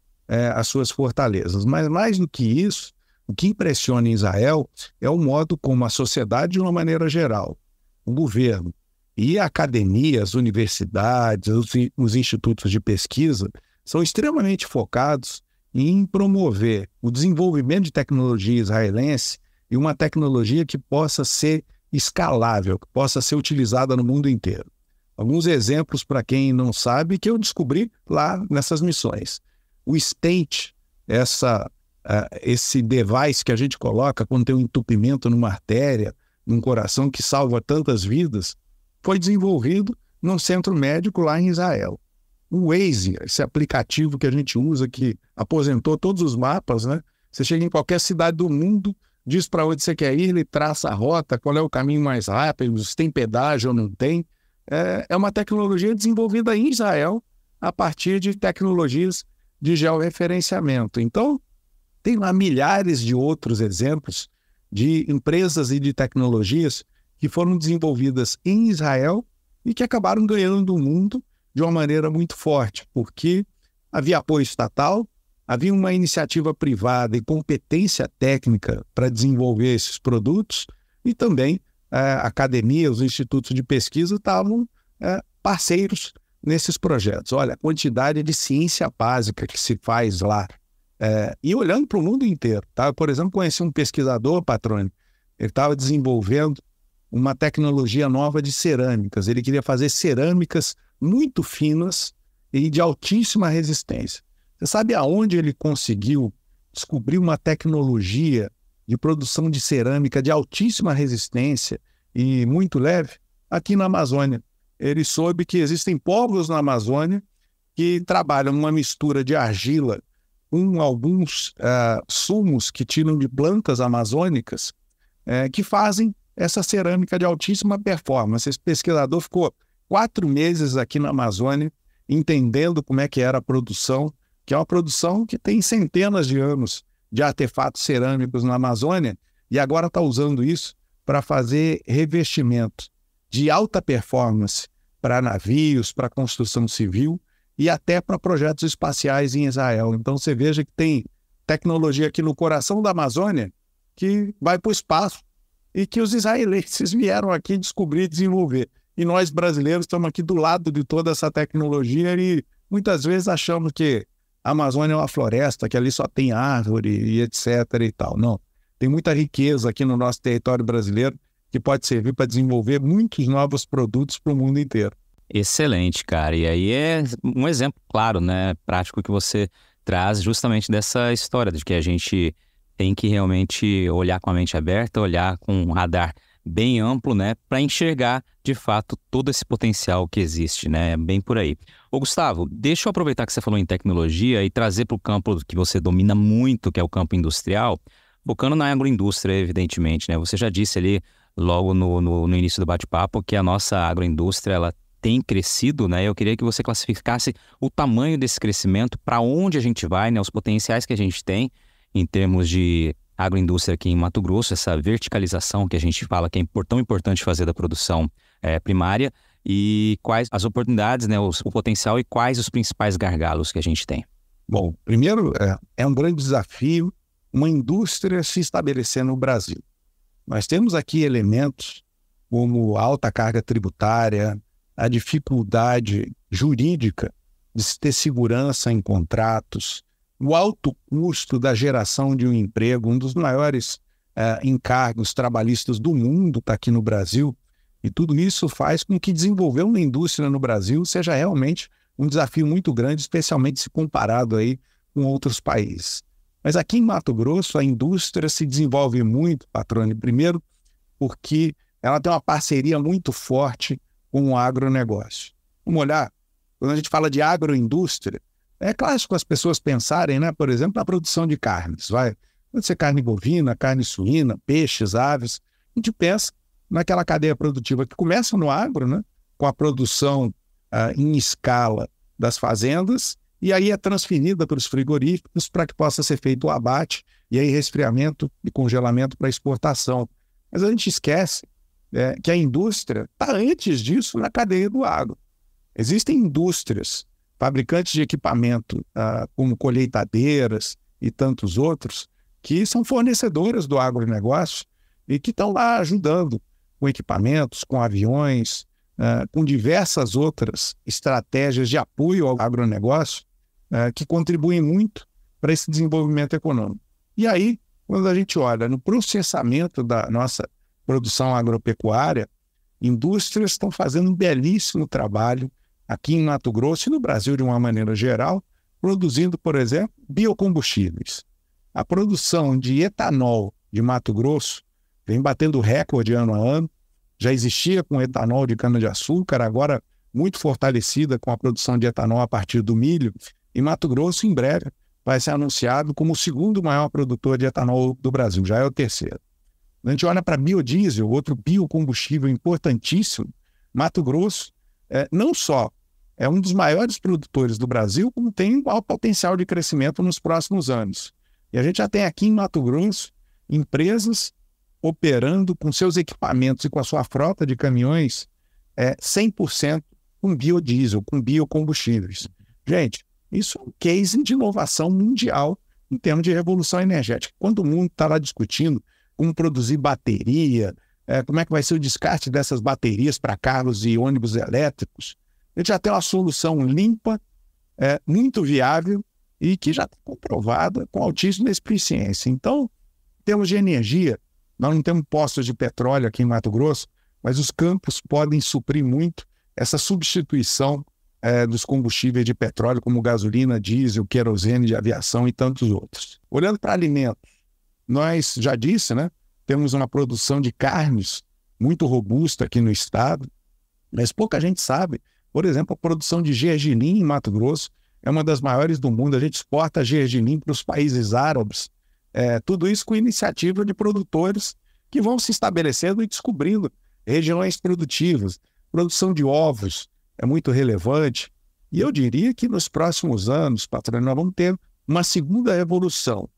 [SPEAKER 2] as suas fortalezas. Mas mais do que isso, o que impressiona em Israel é o modo como a sociedade, de uma maneira geral, o governo e a academia, as universidades, os institutos de pesquisa, são extremamente focados em promover o desenvolvimento de tecnologia israelense e uma tecnologia que possa ser escalável, que possa ser utilizada no mundo inteiro. Alguns exemplos para quem não sabe que eu descobri lá nessas missões. O stent, esse device que a gente coloca quando tem um entupimento numa artéria, num coração, que salva tantas vidas, foi desenvolvido num centro médico lá em Israel. O Waze, esse aplicativo que a gente usa, que aposentou todos os mapas, né? Você chega em qualquer cidade do mundo, diz para onde você quer ir, ele traça a rota, qual é o caminho mais rápido, se tem pedágio ou não tem. É uma tecnologia desenvolvida em Israel a partir de tecnologias de georreferenciamento. Então, tem lá milhares de outros exemplos de empresas e de tecnologias que foram desenvolvidas em Israel e que acabaram ganhando o mundo de uma maneira muito forte, porque havia apoio estatal, havia uma iniciativa privada e competência técnica para desenvolver esses produtos e também a academia, os institutos de pesquisa estavam parceiros nesses projetos. Olha, a quantidade de ciência básica que se faz lá. E olhando para o mundo inteiro. Tá? Por exemplo, conheci um pesquisador, Patrone, ele estava desenvolvendo uma tecnologia nova de cerâmicas. Ele queria fazer cerâmicas muito finas e de altíssima resistência. Você sabe aonde ele conseguiu descobrir uma tecnologia de produção de cerâmica de altíssima resistência e muito leve? Aqui na Amazônia. Ele soube que existem povos na Amazônia que trabalham numa mistura de argila com alguns sumos que tiram de plantas amazônicas que fazem essa cerâmica de altíssima performance. Esse pesquisador ficou 4 meses aqui na Amazônia entendendo como é que era a produção, que é uma produção que tem centenas de anos de artefatos cerâmicos na Amazônia e agora está usando isso para fazer revestimento de alta performance para navios, para construção civil e até para projetos espaciais em Israel. Então você veja que tem tecnologia aqui no coração da Amazônia que vai para o espaço e que os israelenses vieram aqui descobrir e desenvolver. E nós brasileiros estamos aqui do lado de toda essa tecnologia e muitas vezes achamos que a Amazônia é uma floresta, que ali só tem árvore e etc. e tal. Não, tem muita riqueza aqui no nosso território brasileiro que pode servir para desenvolver muitos novos produtos para o mundo inteiro.
[SPEAKER 1] Excelente, cara. E aí é um exemplo claro, né, prático que você traz justamente dessa história de que a gente tem que realmente olhar com a mente aberta, olhar com um radar bem amplo, né, para enxergar de fato todo esse potencial que existe, né, bem por aí. Ô Gustavo, deixa eu aproveitar que você falou em tecnologia e trazer para o campo que você domina muito, que é o campo industrial, focando na agroindústria, evidentemente, né, você já disse ali logo no início do bate-papo que a nossa agroindústria, ela tem crescido, né, eu queria que você classificasse o tamanho desse crescimento, para onde a gente vai, né, os potenciais que a gente tem em termos de agroindústria aqui em Mato Grosso, essa verticalização que a gente fala que é tão importante fazer da produção primária e quais as oportunidades, né, o potencial e quais os principais gargalos que a gente tem.
[SPEAKER 2] Bom, primeiro, é um grande desafio uma indústria se estabelecer no Brasil. Nós temos aqui elementos como a alta carga tributária, a dificuldade jurídica de se ter segurança em contratos, o alto custo da geração de um emprego, um dos maiores encargos trabalhistas do mundo está aqui no Brasil, e tudo isso faz com que desenvolver uma indústria no Brasil seja realmente um desafio muito grande, especialmente se comparado aí com outros países. Mas aqui em Mato Grosso a indústria se desenvolve muito, Patrone, primeiro porque ela tem uma parceria muito forte com o agronegócio. Vamos olhar, quando a gente fala de agroindústria, é clássico as pessoas pensarem, né, por exemplo, na produção de carnes. Pode ser carne bovina, carne suína, peixes, aves. A gente pensa naquela cadeia produtiva que começa no agro, né, com a produção em escala das fazendas, e aí é transferida para os frigoríficos para que possa ser feito o abate e aí resfriamento e congelamento para exportação. Mas a gente esquece que a indústria está antes disso na cadeia do agro. Existem indústrias, fabricantes de equipamento, como colheitadeiras e tantos outros, que são fornecedoras do agronegócio e que estão lá ajudando com equipamentos, com aviões, com diversas outras estratégias de apoio ao agronegócio que contribuem muito para esse desenvolvimento econômico. E aí, quando a gente olha no processamento da nossa produção agropecuária, indústrias estão fazendo um belíssimo trabalho aqui em Mato Grosso e no Brasil de uma maneira geral, produzindo, por exemplo, biocombustíveis. A produção de etanol de Mato Grosso vem batendo recorde ano a ano, já existia com etanol de cana-de-açúcar, agora muito fortalecida com a produção de etanol a partir do milho, e Mato Grosso, em breve, vai ser anunciado como o segundo maior produtor de etanol do Brasil, já é o terceiro. A gente olha para biodiesel, outro biocombustível importantíssimo. Mato Grosso não só é um dos maiores produtores do Brasil, como tem um alto potencial de crescimento nos próximos anos. E a gente já tem aqui em Mato Grosso empresas operando com seus equipamentos e com a sua frota de caminhões 100% com biodiesel, com biocombustíveis. Gente, isso é um case de inovação mundial em termos de revolução energética. Quando o mundo está lá discutindo como produzir bateria, como é que vai ser o descarte dessas baterias para carros e ônibus elétricos, a gente já tem uma solução limpa, muito viável e que já está comprovada com altíssima eficiência. Então, em termos de energia, nós não temos postos de petróleo aqui em Mato Grosso, mas os campos podem suprir muito essa substituição dos combustíveis de petróleo, como gasolina, diesel, querosene de aviação e tantos outros. Olhando para alimentos, nós já disse, né? Temos uma produção de carnes muito robusta aqui no estado, mas pouca gente sabe. Por exemplo, a produção de gergelim em Mato Grosso é uma das maiores do mundo. A gente exporta gergelim para os países árabes. Tudo isso com iniciativa de produtores que vão se estabelecendo e descobrindo regiões produtivas. Produção de ovos é muito relevante. E eu diria que nos próximos anos, patrão, nós vamos ter uma segunda revolução,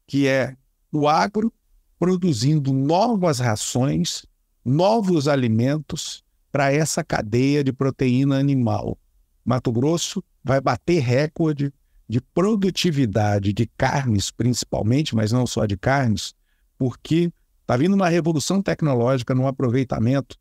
[SPEAKER 2] que é o agro produzindo novas rações, novos alimentos para essa cadeia de proteína animal. Mato Grosso vai bater recorde de produtividade de carnes, principalmente, mas não só de carnes, porque está vindo uma revolução tecnológica no aproveitamento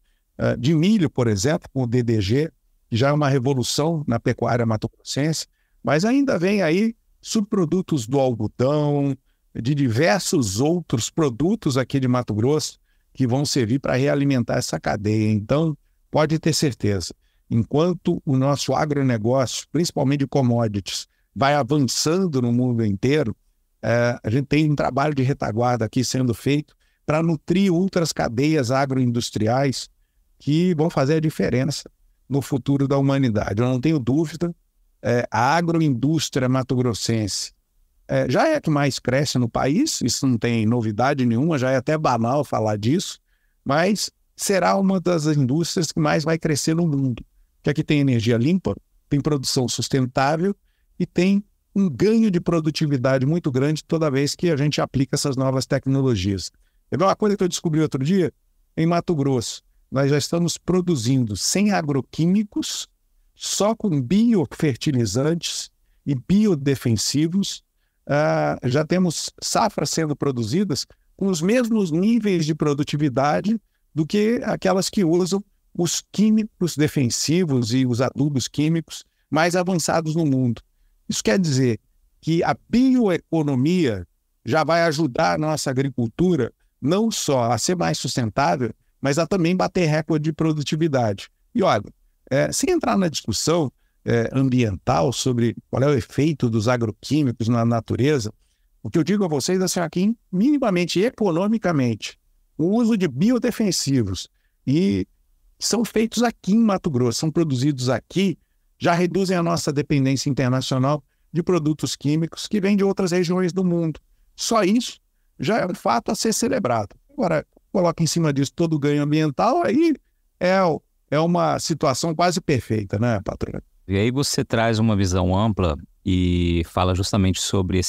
[SPEAKER 2] de milho, por exemplo, com o DDG, que já é uma revolução na pecuária mato-grossense, mas ainda vem aí subprodutos do algodão, de diversos outros produtos aqui de Mato Grosso que vão servir para realimentar essa cadeia. Então, pode ter certeza, enquanto o nosso agronegócio, principalmente de commodities, vai avançando no mundo inteiro, a gente tem um trabalho de retaguarda aqui sendo feito para nutrir outras cadeias agroindustriais que vão fazer a diferença no futuro da humanidade. Eu não tenho dúvida, a agroindústria mato-grossense já é a que mais cresce no país, isso não tem novidade nenhuma, já é até banal falar disso, mas será uma das indústrias que mais vai crescer no mundo, que aqui tem energia limpa, tem produção sustentável e tem um ganho de produtividade muito grande toda vez que a gente aplica essas novas tecnologias. É uma coisa que eu descobri outro dia, em Mato Grosso, nós já estamos produzindo sem agroquímicos, só com biofertilizantes e biodefensivos. Já temos safras sendo produzidas com os mesmos níveis de produtividade do que aquelas que usam os químicos defensivos e os adubos químicos mais avançados no mundo. Isso quer dizer que a bioeconomia já vai ajudar a nossa agricultura não só a ser mais sustentável, mas a também bater recorde de produtividade. E olha, sem entrar na discussão ambiental sobre qual é o efeito dos agroquímicos na natureza, o que eu digo a vocês é assim, aqui, minimamente economicamente, o uso de biodefensivos e são feitos aqui em Mato Grosso, são produzidos aqui, já reduzem a nossa dependência internacional de produtos químicos que vêm de outras regiões do mundo. Só isso já é um fato a ser celebrado. Agora, coloca em cima disso todo o ganho ambiental, aí é uma situação quase perfeita, né, patrão?
[SPEAKER 1] E aí você traz uma visão ampla e fala justamente sobre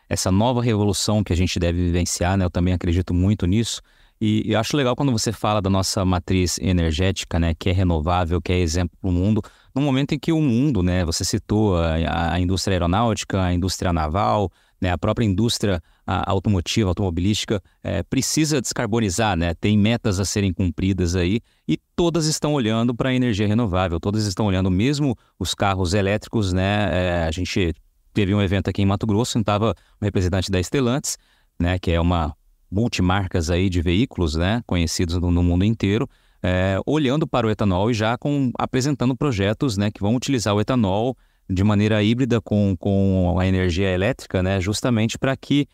[SPEAKER 1] essa nova revolução que a gente deve vivenciar, né? Eu também acredito muito nisso. E eu acho legal quando você fala da nossa matriz energética, né? Que é renovável, que é exemplo para o mundo, no momento em que o mundo, né? Você citou a indústria aeronáutica, a indústria naval, né, a própria indústria automotiva, automobilística, precisa descarbonizar, né? Tem metas a serem cumpridas aí e todas estão olhando para a energia renovável, todas estão olhando, mesmo os carros elétricos, né? A gente teve um evento aqui em Mato Grosso, estava um representante da Stellantis, né? Que é uma multimarcas aí de veículos, né? Conhecidos no mundo inteiro, olhando para o etanol e já apresentando projetos, né? Que vão utilizar o etanol de maneira híbrida com a energia elétrica, né, justamente para que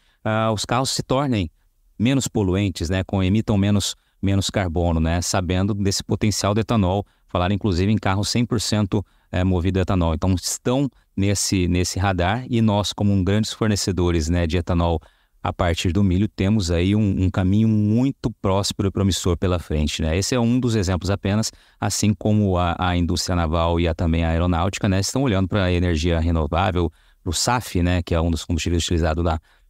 [SPEAKER 1] os carros se tornem menos poluentes, né, emitam menos carbono, né, sabendo desse potencial do etanol, falar inclusive em carros 100% movido a etanol. Então, estão nesse radar e nós, como grandes fornecedores, né, de etanol a partir do milho, temos aí um caminho muito próspero e promissor pela frente, né? Esse é um dos exemplos apenas, assim como a indústria naval e também a aeronáutica, né, estão olhando para a energia renovável, para o SAF, né, que é um dos combustíveis utilizados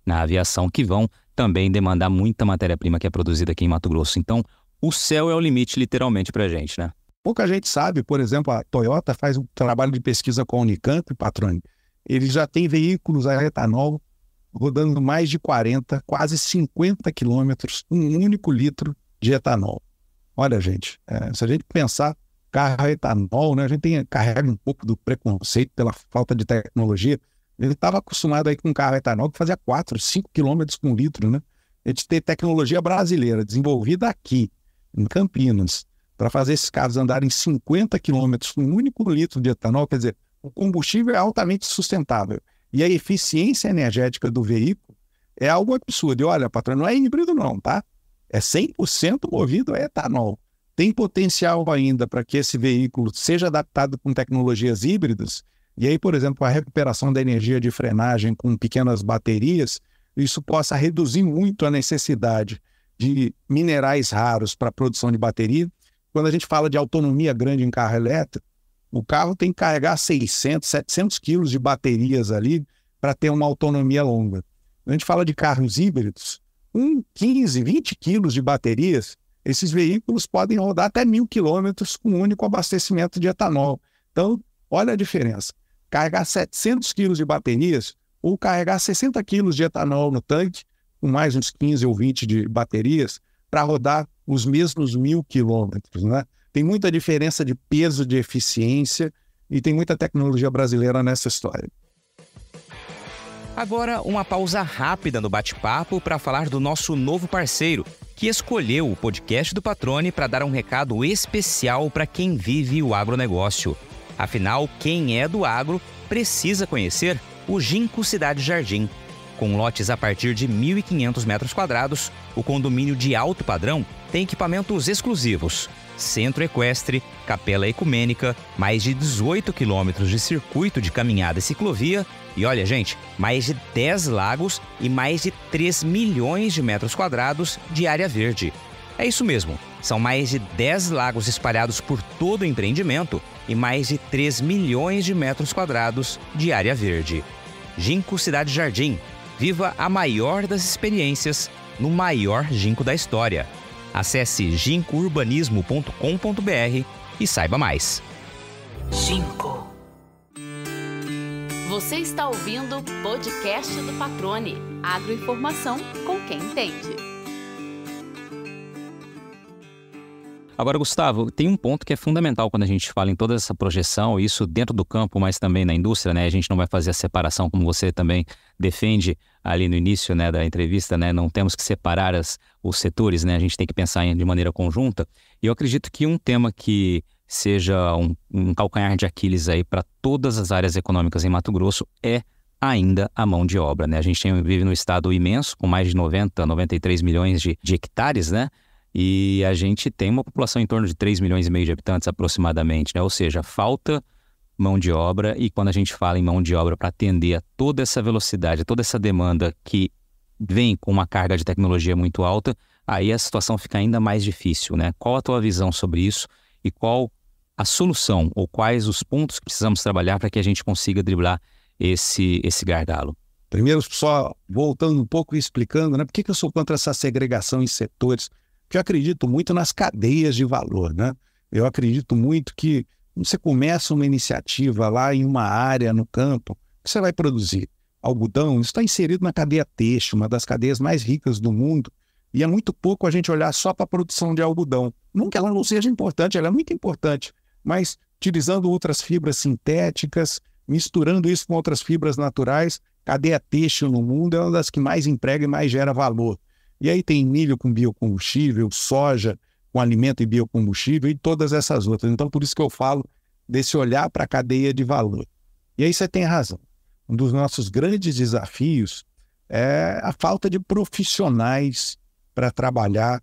[SPEAKER 1] na aviação, que vão também demandar muita matéria-prima que é produzida aqui em Mato Grosso. Então, o céu é o limite, literalmente, para a gente, né?
[SPEAKER 2] Pouca gente sabe, por exemplo, a Toyota faz um trabalho de pesquisa com a Unicamp, Patrone. Ele já tem veículos a etanol rodando mais de 40, quase 50 quilômetros, um único litro de etanol. Olha, gente, se a gente pensar carro a etanol, né, a gente carrega um pouco do preconceito pela falta de tecnologia. Ele estava acostumado aí com um carro a etanol que fazia 4, 5 quilômetros por litro, né? A gente tem tecnologia brasileira desenvolvida aqui, em Campinas, para fazer esses carros andarem 50 quilômetros com um único litro de etanol. Quer dizer, o combustível é altamente sustentável. E a eficiência energética do veículo é algo absurdo. E olha, patrão, não é híbrido não, tá? É 100% movido a etanol. Tem potencial ainda para que esse veículo seja adaptado com tecnologias híbridas. E aí, por exemplo, a recuperação da energia de frenagem com pequenas baterias, isso possa reduzir muito a necessidade de minerais raros para a produção de bateria. Quando a gente fala de autonomia grande em carro elétrico, o carro tem que carregar 600, 700 quilos de baterias ali para ter uma autonomia longa. Quando a gente fala de carros híbridos, 15, 20 quilos de baterias, esses veículos podem rodar até 1.000 quilômetros com um único abastecimento de etanol. Então, olha a diferença. Carregar 700 quilos de baterias ou carregar 60 quilos de etanol no tanque, com mais uns 15 ou 20 de baterias, para rodar os mesmos 1.000 quilômetros, né? Tem muita diferença de peso, de eficiência, e tem muita tecnologia brasileira nessa história.
[SPEAKER 1] Agora, uma pausa rápida no bate-papo para falar do nosso novo parceiro, que escolheu o podcast do Patrone para dar um recado especial para quem vive o agronegócio. Afinal, quem é do agro precisa conhecer o Ginkgo Cidade Jardim. Com lotes a partir de 1.500 metros quadrados, o condomínio de alto padrão tem equipamentos exclusivos, centro equestre, capela ecumênica, mais de 18 quilômetros de circuito de caminhada e ciclovia e, olha, gente, mais de 10 lagos e mais de 3 milhões de metros quadrados de área verde. É isso mesmo, são mais de 10 lagos espalhados por todo o empreendimento e mais de 3 milhões de metros quadrados de área verde. Ginkgo Cidade Jardim. Viva a maior das experiências no maior ginkgo da história. Acesse ginkgourbanismo.com.br e saiba mais.
[SPEAKER 3] Ginkgo. Você está ouvindo o podcast do Patrone. Agroinformação com quem entende.
[SPEAKER 1] Agora, Gustavo, tem um ponto que é fundamental quando a gente fala em toda essa projeção, isso dentro do campo, mas também na indústria, né? A gente não vai fazer a separação, como você também defende ali no início, né, da entrevista, né? Não temos que separar os setores, né? A gente tem que pensar de maneira conjunta. E eu acredito que um tema que seja um calcanhar de Aquiles aí para todas as áreas econômicas em Mato Grosso é ainda a mão de obra, né? A gente vive num estado imenso, com mais de 93 milhões de hectares, né? E a gente tem uma população em torno de 3 milhões e meio de habitantes aproximadamente, né? Ou seja, falta mão de obra, e quando a gente fala em mão de obra para atender a toda essa velocidade, toda essa demanda que vem com uma carga de tecnologia muito alta, aí a situação fica ainda mais difícil, né? Qual a tua visão sobre isso e qual a solução ou quais os pontos que precisamos trabalhar para que a gente consiga driblar esse gargalo?
[SPEAKER 2] Primeiro, só voltando um pouco e explicando, né? Por que eu sou contra essa segregação em setores? Porque eu acredito muito nas cadeias de valor, né? Eu acredito muito que você começa uma iniciativa lá em uma área no campo, o que você vai produzir? Algodão, isso está inserido na cadeia têxtil, uma das cadeias mais ricas do mundo, e é muito pouco a gente olhar só para a produção de algodão. Não que ela não seja importante, ela é muito importante, mas utilizando outras fibras sintéticas, misturando isso com outras fibras naturais, cadeia têxtil no mundo é uma das que mais emprega e mais gera valor. E aí tem milho com biocombustível, soja com alimento e biocombustível e todas essas outras. Então, por isso que eu falo desse olhar para a cadeia de valor. E aí você tem razão. Um dos nossos grandes desafios é a falta de profissionais para trabalhar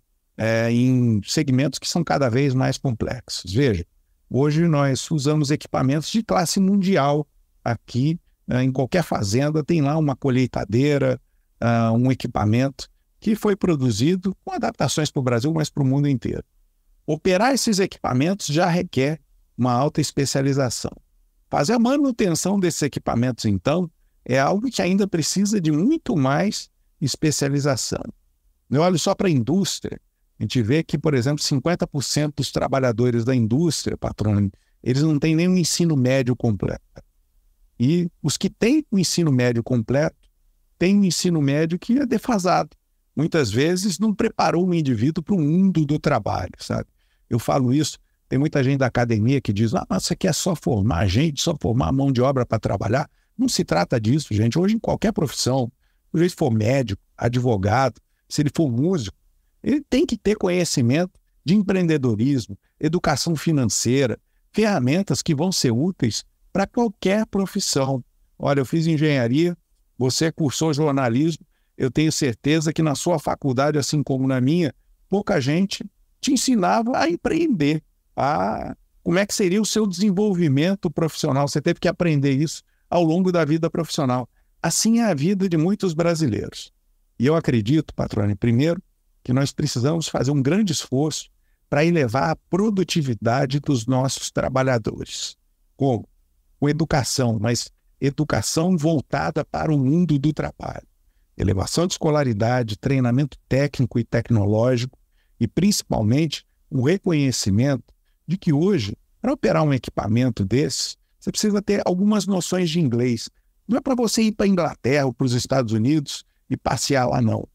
[SPEAKER 2] em segmentos que são cada vez mais complexos. Veja, Hoje nós usamos equipamentos de classe mundial aqui, em qualquer fazenda tem lá uma colheitadeira, um equipamento que foi produzido com adaptações para o Brasil, mas para o mundo inteiro. Operar esses equipamentos já requer uma alta especialização. Fazer a manutenção desses equipamentos, então, é algo que ainda precisa de muito mais especialização. Eu olho só para a indústria, a gente vê que, por exemplo, 50% dos trabalhadores da indústria, Patrone, eles não têm nenhum ensino médio completo. E os que têm o ensino médio completo, têm um ensino médio que é defasado. Muitas vezes não preparou o indivíduo para o mundo do trabalho, sabe? Eu falo isso, tem muita gente da academia que diz, mas isso aqui é só formar gente, só formar mão de obra para trabalhar. Não se trata disso, gente. Hoje, em qualquer profissão, se ele for médico, advogado, se ele for músico, ele tem que ter conhecimento de empreendedorismo, educação financeira, ferramentas que vão ser úteis para qualquer profissão. Olha, eu fiz engenharia, você cursou jornalismo, eu tenho certeza que na sua faculdade, assim como na minha, pouca gente te ensinava a empreender, como é que seria o seu desenvolvimento profissional. Você teve que aprender isso ao longo da vida profissional. Assim é a vida de muitos brasileiros. E eu acredito, Patrone, primeiro, que nós precisamos fazer um grande esforço para elevar a produtividade dos nossos trabalhadores. Como? Com educação, mas educação voltada para o mundo do trabalho. Elevação de escolaridade, treinamento técnico e tecnológico e, principalmente, o reconhecimento de que hoje, para operar um equipamento desse, você precisa ter algumas noções de inglês. Não é para você ir para a Inglaterra ou para os Estados Unidos e passear lá, não.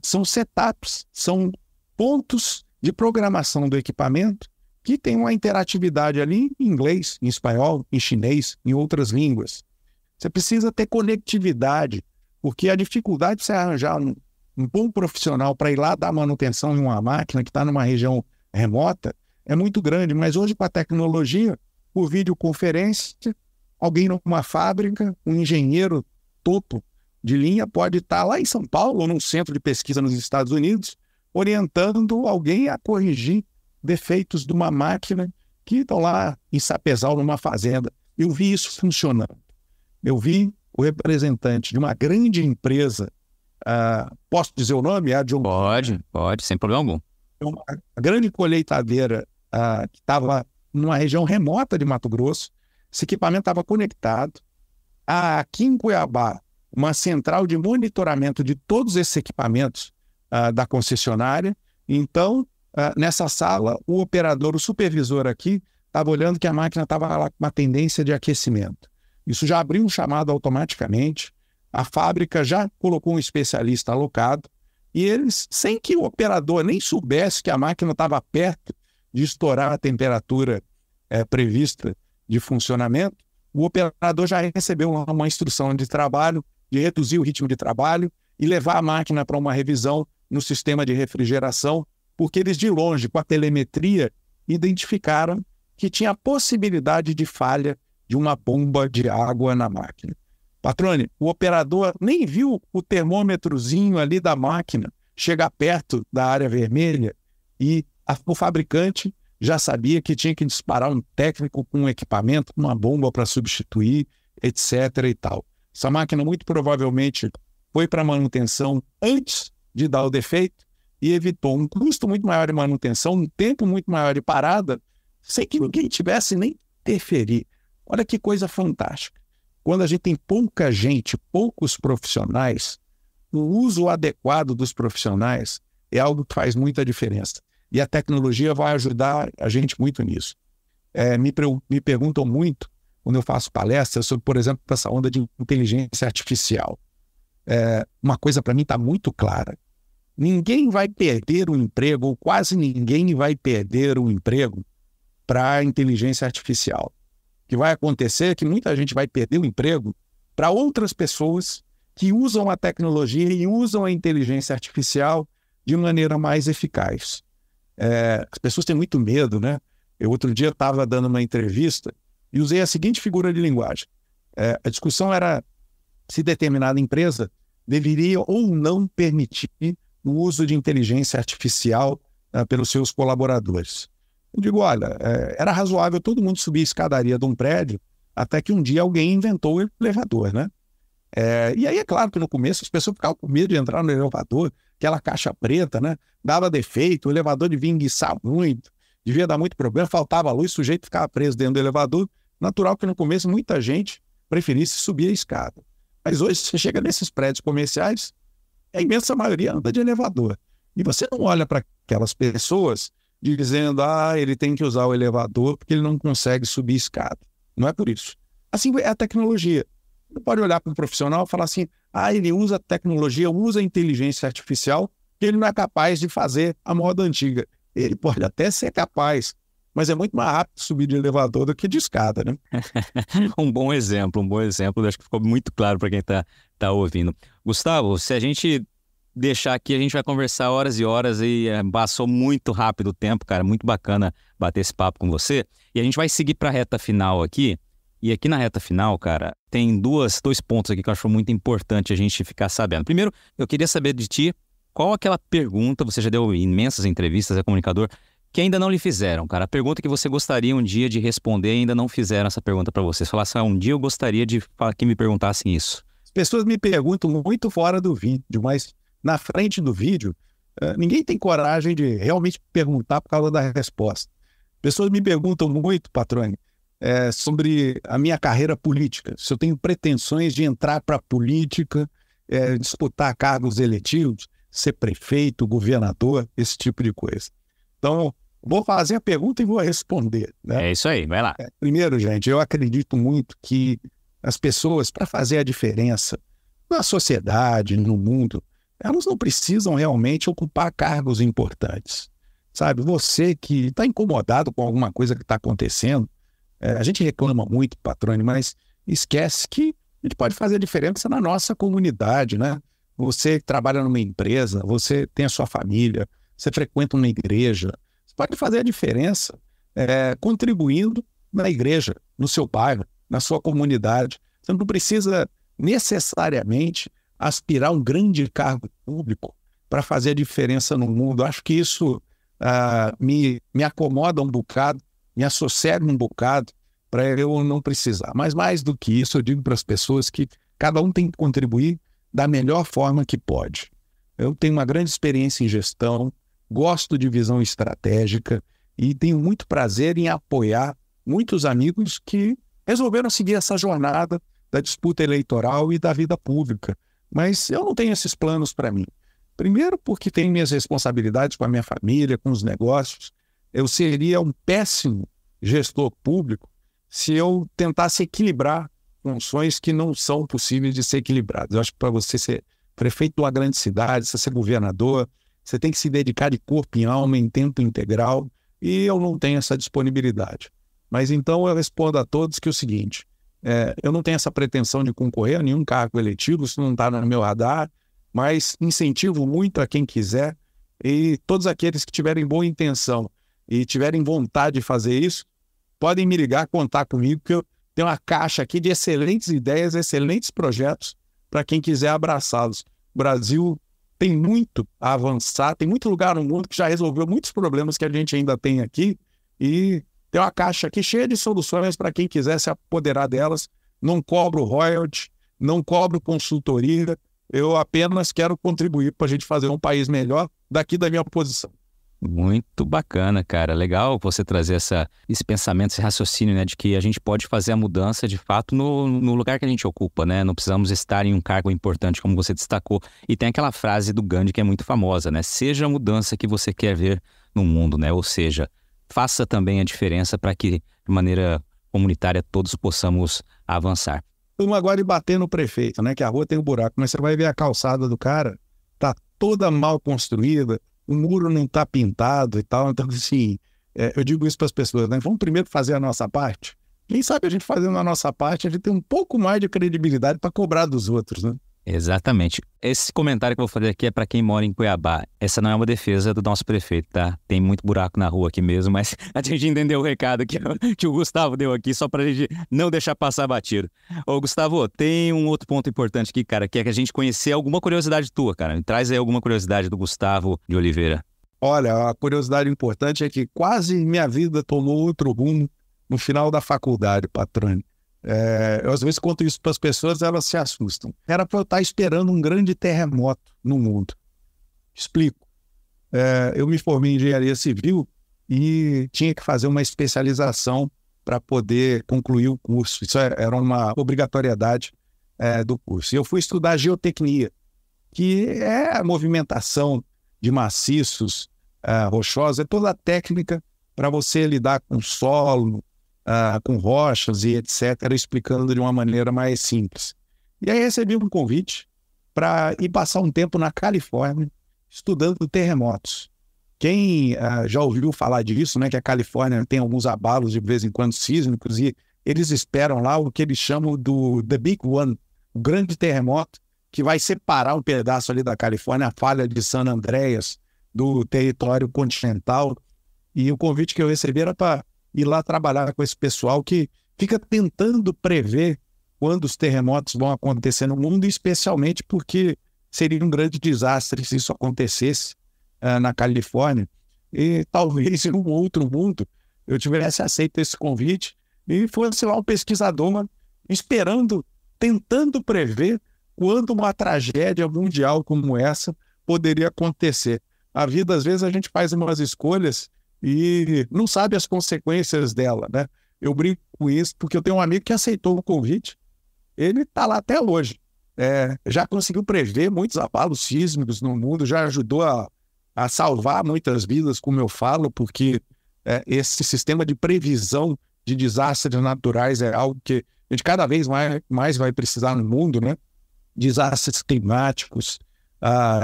[SPEAKER 2] São setups, são pontos de programação do equipamento que tem uma interatividade ali em inglês, em espanhol, em chinês, em outras línguas. Você precisa ter conectividade, porque a dificuldade de você arranjar um bom profissional para ir lá dar manutenção em uma máquina que está numa região remota é muito grande. Mas hoje, com a tecnologia, por videoconferência, alguém numa fábrica, um engenheiro topo de linha pode estar lá em São Paulo ou num centro de pesquisa nos Estados Unidos, orientando alguém a corrigir defeitos de uma máquina que estão lá em Sapezal, numa fazenda. Eu vi isso funcionando. Eu vi o representante de uma grande empresa, posso dizer o nome?
[SPEAKER 1] Pode, sem problema algum.
[SPEAKER 2] Uma grande colheitadeira que estava numa região remota de Mato Grosso. Esse equipamento estava conectado. Aqui em Cuiabá, uma central de monitoramento de todos esses equipamentos da concessionária. Então, nessa sala, o operador, o supervisor aqui, estava olhando que a máquina estava lá com uma tendência de aquecimento. Isso já abriu um chamado automaticamente, a fábrica já colocou um especialista alocado, e eles, sem que o operador nem soubesse que a máquina estava perto de estourar a temperatura prevista de funcionamento, o operador já recebeu uma instrução de trabalho, de reduzir o ritmo de trabalho e levar a máquina para uma revisão no sistema de refrigeração, porque eles de longe, com a telemetria, identificaram que tinha a possibilidade de falha de uma bomba de água na máquina. Patrone, o operador nem viu o termômetrozinho ali da máquina chegar perto da área vermelha e o fabricante já sabia que tinha que disparar um técnico com um equipamento, uma bomba para substituir, etc. e tal. Essa máquina muito provavelmente foi para manutenção antes de dar o defeito e evitou um custo muito maior de manutenção, um tempo muito maior de parada, sem que ninguém tivesse nem interferir. Olha que coisa fantástica. Quando a gente tem pouca gente, poucos profissionais, o uso adequado dos profissionais é algo que faz muita diferença. E a tecnologia vai ajudar a gente muito nisso. Me perguntam muito, quando eu faço palestras, sobre, por exemplo, essa onda de inteligência artificial. Uma coisa para mim está muito clara. Ninguém vai perder o emprego, ou quase ninguém vai perder o emprego para a inteligência artificial. O que vai acontecer é que muita gente vai perder o emprego para outras pessoas que usam a tecnologia e usam a inteligência artificial de maneira mais eficaz. As pessoas têm muito medo, né? Eu outro dia estava dando uma entrevista e usei a seguinte figura de linguagem. A discussão era se determinada empresa deveria ou não permitir o uso de inteligência artificial pelos seus colaboradores. Eu digo, olha, era razoável todo mundo subir a escadaria de um prédio até que um dia alguém inventou o elevador, né? E aí é claro que no começo as pessoas ficavam com medo de entrar no elevador, aquela caixa preta, né? Dava defeito, o elevador devia enguiçar muito, devia dar muito problema, faltava luz, o sujeito ficava preso dentro do elevador. Natural que no começo muita gente preferisse subir a escada. Mas hoje você chega nesses prédios comerciais, a imensa maioria anda de elevador. E você não olha para aquelas pessoas dizendo, ele tem que usar o elevador porque ele não consegue subir a escada. Não é por isso. Assim é a tecnologia. Você pode olhar para um profissional e falar assim, ele usa tecnologia, usa inteligência artificial, que ele não é capaz de fazer a moda antiga. Ele pode até ser capaz, mas é muito mais rápido subir de elevador do que de escada, né?
[SPEAKER 1] Um bom exemplo. Acho que ficou muito claro para quem tá ouvindo. Gustavo, se a gente deixar aqui, a gente vai conversar horas e horas e passou muito rápido o tempo, cara. Muito bacana bater esse papo com você. E a gente vai seguir para a reta final aqui. E aqui na reta final, cara, tem dois pontos aqui que eu acho muito importante a gente ficar sabendo. Primeiro, eu queria saber de ti qual aquela pergunta, você já deu imensas entrevistas, é comunicador, que ainda não lhe fizeram, cara. A pergunta que você gostaria um dia de responder e ainda não fizeram essa pergunta para você. Você falasse, um dia eu gostaria de que me perguntassem isso.
[SPEAKER 2] As pessoas me perguntam muito fora do vídeo, mas na frente do vídeo, ninguém tem coragem de realmente perguntar por causa da resposta. Pessoas me perguntam muito, Patrone, sobre a minha carreira política, se eu tenho pretensões de entrar para a política, disputar cargos eletivos, ser prefeito, governador, esse tipo de coisa. Então, vou fazer a pergunta e vou responder, né?
[SPEAKER 1] É isso aí, vai lá.
[SPEAKER 2] Primeiro, gente, eu acredito muito que as pessoas, para fazer a diferença na sociedade, no mundo, elas não precisam realmente ocupar cargos importantes. Sabe, você que está incomodado com alguma coisa que está acontecendo, a gente reclama muito, Patrone, mas esquece que a gente pode fazer a diferença na nossa comunidade, né? Você trabalha numa empresa, você tem a sua família, você frequenta uma igreja, você pode fazer a diferença contribuindo na igreja, no seu bairro, na sua comunidade. Você não precisa necessariamente aspirar a um grande cargo público para fazer a diferença no mundo. Acho que isso me acomoda um bocado, me associa um bocado para eu não precisar. Mas mais do que isso, eu digo para as pessoas que cada um tem que contribuir da melhor forma que pode. Eu tenho uma grande experiência em gestão, gosto de visão estratégica e tenho muito prazer em apoiar muitos amigos que resolveram seguir essa jornada da disputa eleitoral e da vida pública. Mas eu não tenho esses planos para mim. Primeiro porque tenho minhas responsabilidades com a minha família, com os negócios. Eu seria um péssimo gestor público se eu tentasse equilibrar funções que não são possíveis de ser equilibradas. Eu acho que para você ser prefeito de uma grande cidade, você ser governador, você tem que se dedicar de corpo e alma, em tempo integral, e eu não tenho essa disponibilidade. Mas então eu respondo a todos que é o seguinte, eu não tenho essa pretensão de concorrer a nenhum cargo eletivo, isso não está no meu radar, mas incentivo muito a quem quiser, e todos aqueles que tiverem boa intenção e tiverem vontade de fazer isso, podem me ligar, contar comigo, que eu tenho uma caixa aqui de excelentes ideias, excelentes projetos para quem quiser abraçá-los. O Brasil tem muito a avançar, tem muito lugar no mundo que já resolveu muitos problemas que a gente ainda tem aqui e tem uma caixa aqui cheia de soluções para quem quiser se apoderar delas. Não cobro royalty, não cobro consultoria, eu apenas quero contribuir para a gente fazer um país melhor daqui da minha posição.
[SPEAKER 1] Muito bacana, cara. Legal você trazer esse pensamento, esse raciocínio, né, de que a gente pode fazer a mudança de fato no lugar que a gente ocupa, né? Não precisamos estar em um cargo importante, como você destacou. E tem aquela frase do Gandhi que é muito famosa, né? Seja a mudança que você quer ver no mundo, né? Ou seja, faça também a diferença para que, de maneira comunitária, todos possamos avançar.
[SPEAKER 2] Vamos agora ir bater no prefeito, né? Que a rua tem um buraco, mas você vai ver a calçada do cara, tá toda mal construída, o muro não está pintado e tal. Então, assim, eu digo isso para as pessoas, né? Vamos primeiro fazer a nossa parte. Quem sabe a gente fazendo a nossa parte, a gente tem um pouco mais de credibilidade para cobrar dos outros, né?
[SPEAKER 1] Exatamente. Esse comentário que eu vou fazer aqui é para quem mora em Cuiabá. Essa não é uma defesa do nosso prefeito, tá? Tem muito buraco na rua aqui mesmo, mas a gente entendeu o recado que o Gustavo deu aqui, só para a gente não deixar passar batido. Ô, Gustavo, tem um outro ponto importante aqui, cara, que é que a gente conhecer alguma curiosidade tua, cara. Traz aí alguma curiosidade do Gustavo de Oliveira.
[SPEAKER 2] Olha, a curiosidade importante é que quase minha vida tomou outro rumo no final da faculdade, Patrone. Eu às vezes conto isso para as pessoas, elas se assustam. Era para eu estar esperando um grande terremoto no mundo. Explico. Eu me formei em engenharia civil e tinha que fazer uma especialização para poder concluir o curso. Isso era uma obrigatoriedade do curso. E eu fui estudar geotecnia, que é a movimentação de maciços rochosos, é toda a técnica para você lidar com solo, com rochas e etc., explicando de uma maneira mais simples. E aí recebi um convite para ir passar um tempo na Califórnia estudando terremotos. Quem já ouviu falar disso, né, que a Califórnia tem alguns abalos de vez em quando sísmicos e eles esperam lá o que eles chamam do The Big One, o grande terremoto, que vai separar um pedaço ali da Califórnia, a falha de San Andreas, do território continental. E o convite que eu recebi era para ir lá trabalhar com esse pessoal que fica tentando prever quando os terremotos vão acontecer no mundo, especialmente porque seria um grande desastre se isso acontecesse na Califórnia. E talvez em um outro mundo eu tivesse aceito esse convite e fosse lá um pesquisador esperando, tentando prever quando uma tragédia mundial como essa poderia acontecer. A vida, às vezes, a gente faz umas escolhas e não sabe as consequências dela, né? Eu brinco com isso porque eu tenho um amigo que aceitou o convite, ele está lá até hoje. Já conseguiu prever muitos abalos sísmicos no mundo, já ajudou a salvar muitas vidas, como eu falo, porque esse sistema de previsão de desastres naturais é algo que a gente cada vez mais vai precisar no mundo, né? Desastres climáticos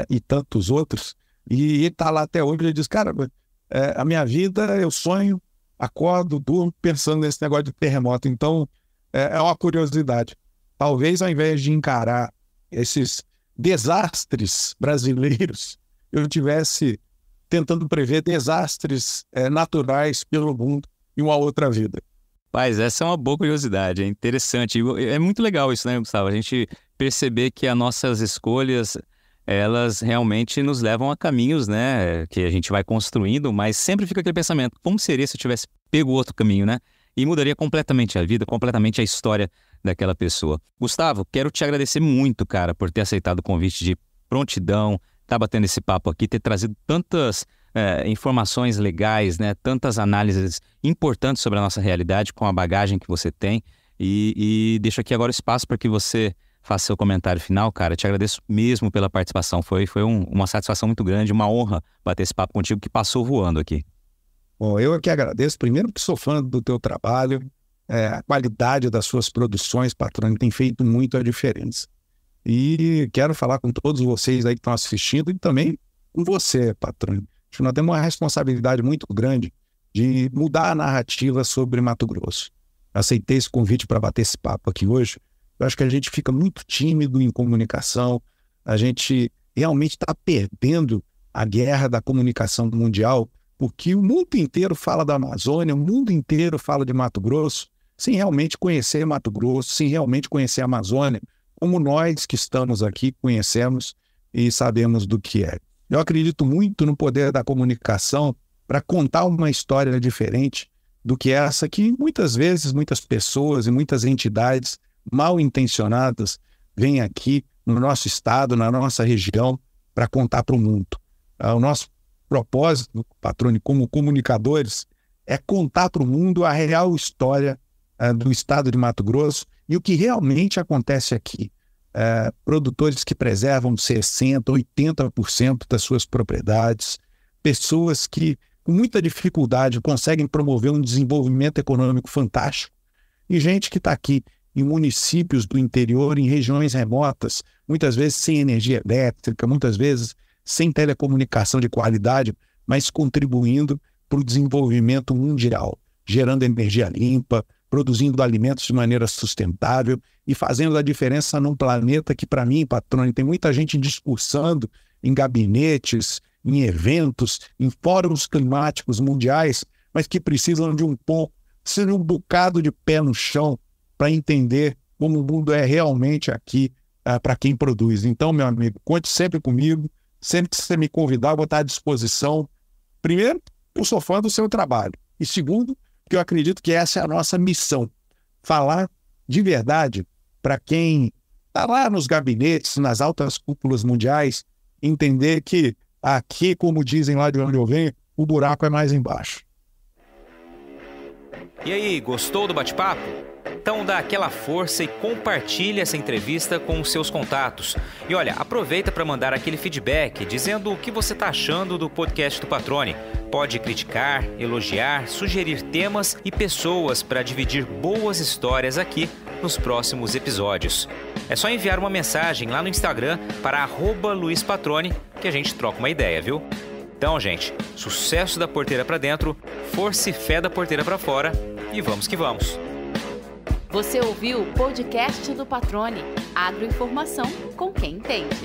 [SPEAKER 2] e tantos outros. E ele está lá até hoje, ele diz, cara, a minha vida, eu sonho, acordo, durmo pensando nesse negócio de terremoto. Então, é uma curiosidade. Talvez ao invés de encarar esses desastres brasileiros, eu estivesse tentando prever desastres naturais pelo mundo em uma outra vida.
[SPEAKER 1] Mas essa é uma boa curiosidade, é interessante. É muito legal isso, né, Gustavo? A gente perceber que as nossas escolhas, elas realmente nos levam a caminhos, né, que a gente vai construindo, mas sempre fica aquele pensamento, como seria se eu tivesse pego outro caminho, né? E mudaria completamente a vida, completamente a história daquela pessoa. Gustavo, quero te agradecer muito, cara, por ter aceitado o convite de prontidão, estar batendo esse papo aqui, ter trazido tantas informações legais, né? Tantas análises importantes sobre a nossa realidade com a bagagem que você tem. E deixo aqui agora o espaço para que você faça seu comentário final, cara. Te agradeço mesmo pela participação. Foi uma satisfação muito grande, uma honra bater esse papo contigo que passou voando aqui.
[SPEAKER 2] Bom, eu aqui agradeço. Primeiro que sou fã do teu trabalho, a qualidade das suas produções, Patrone, tem feito muito a diferença. E quero falar com todos vocês aí que estão assistindo e também com você, Patrone. Acho que nós temos uma responsabilidade muito grande de mudar a narrativa sobre Mato Grosso. Aceitei esse convite para bater esse papo aqui hoje. Eu acho que a gente fica muito tímido em comunicação, a gente realmente está perdendo a guerra da comunicação mundial, porque o mundo inteiro fala da Amazônia, o mundo inteiro fala de Mato Grosso, sem realmente conhecer Mato Grosso, sem realmente conhecer a Amazônia, como nós que estamos aqui conhecemos e sabemos do que é. Eu acredito muito no poder da comunicação para contar uma história diferente do que essa que muitas vezes, muitas pessoas e muitas entidades mal intencionadas vêm aqui no nosso estado, na nossa região, para contar para o mundo. O nosso propósito, Patrone, como comunicadores, é contar para o mundo a real história do estado de Mato Grosso e o que realmente acontece aqui. Produtores que preservam 60%, 80% das suas propriedades, pessoas que com muita dificuldade conseguem promover um desenvolvimento econômico fantástico, e gente que está aqui em municípios do interior, em regiões remotas, muitas vezes sem energia elétrica, muitas vezes sem telecomunicação de qualidade, mas contribuindo para o desenvolvimento mundial, gerando energia limpa, produzindo alimentos de maneira sustentável e fazendo a diferença num planeta que, para mim, Patrone, tem muita gente discursando em gabinetes, em eventos, em fóruns climáticos mundiais, mas que precisam de um bocado de pé no chão para entender como o mundo é realmente aqui para quem produz. Então, meu amigo, conte sempre comigo, sempre que você me convidar, eu vou estar à disposição Primeiro, eu sou fã do seu trabalho. E segundo, que eu acredito que essa é a nossa missão. Falar de verdade para quem está lá nos gabinetes, nas altas cúpulas mundiais, entender que aqui, como dizem lá de onde eu venho, o buraco é mais embaixo.
[SPEAKER 1] E aí, gostou do bate-papo? Então dá aquela força e compartilha essa entrevista com os seus contatos. E olha, aproveita para mandar aquele feedback dizendo o que você está achando do podcast do Patrone. Pode criticar, elogiar, sugerir temas e pessoas para dividir boas histórias aqui nos próximos episódios. É só enviar uma mensagem lá no Instagram para @LuizPatrone que a gente troca uma ideia, viu? Então, gente, sucesso da porteira para dentro, força e fé da porteira para fora e vamos que vamos.
[SPEAKER 3] Você ouviu o podcast do Patrone, agroinformação com quem entende.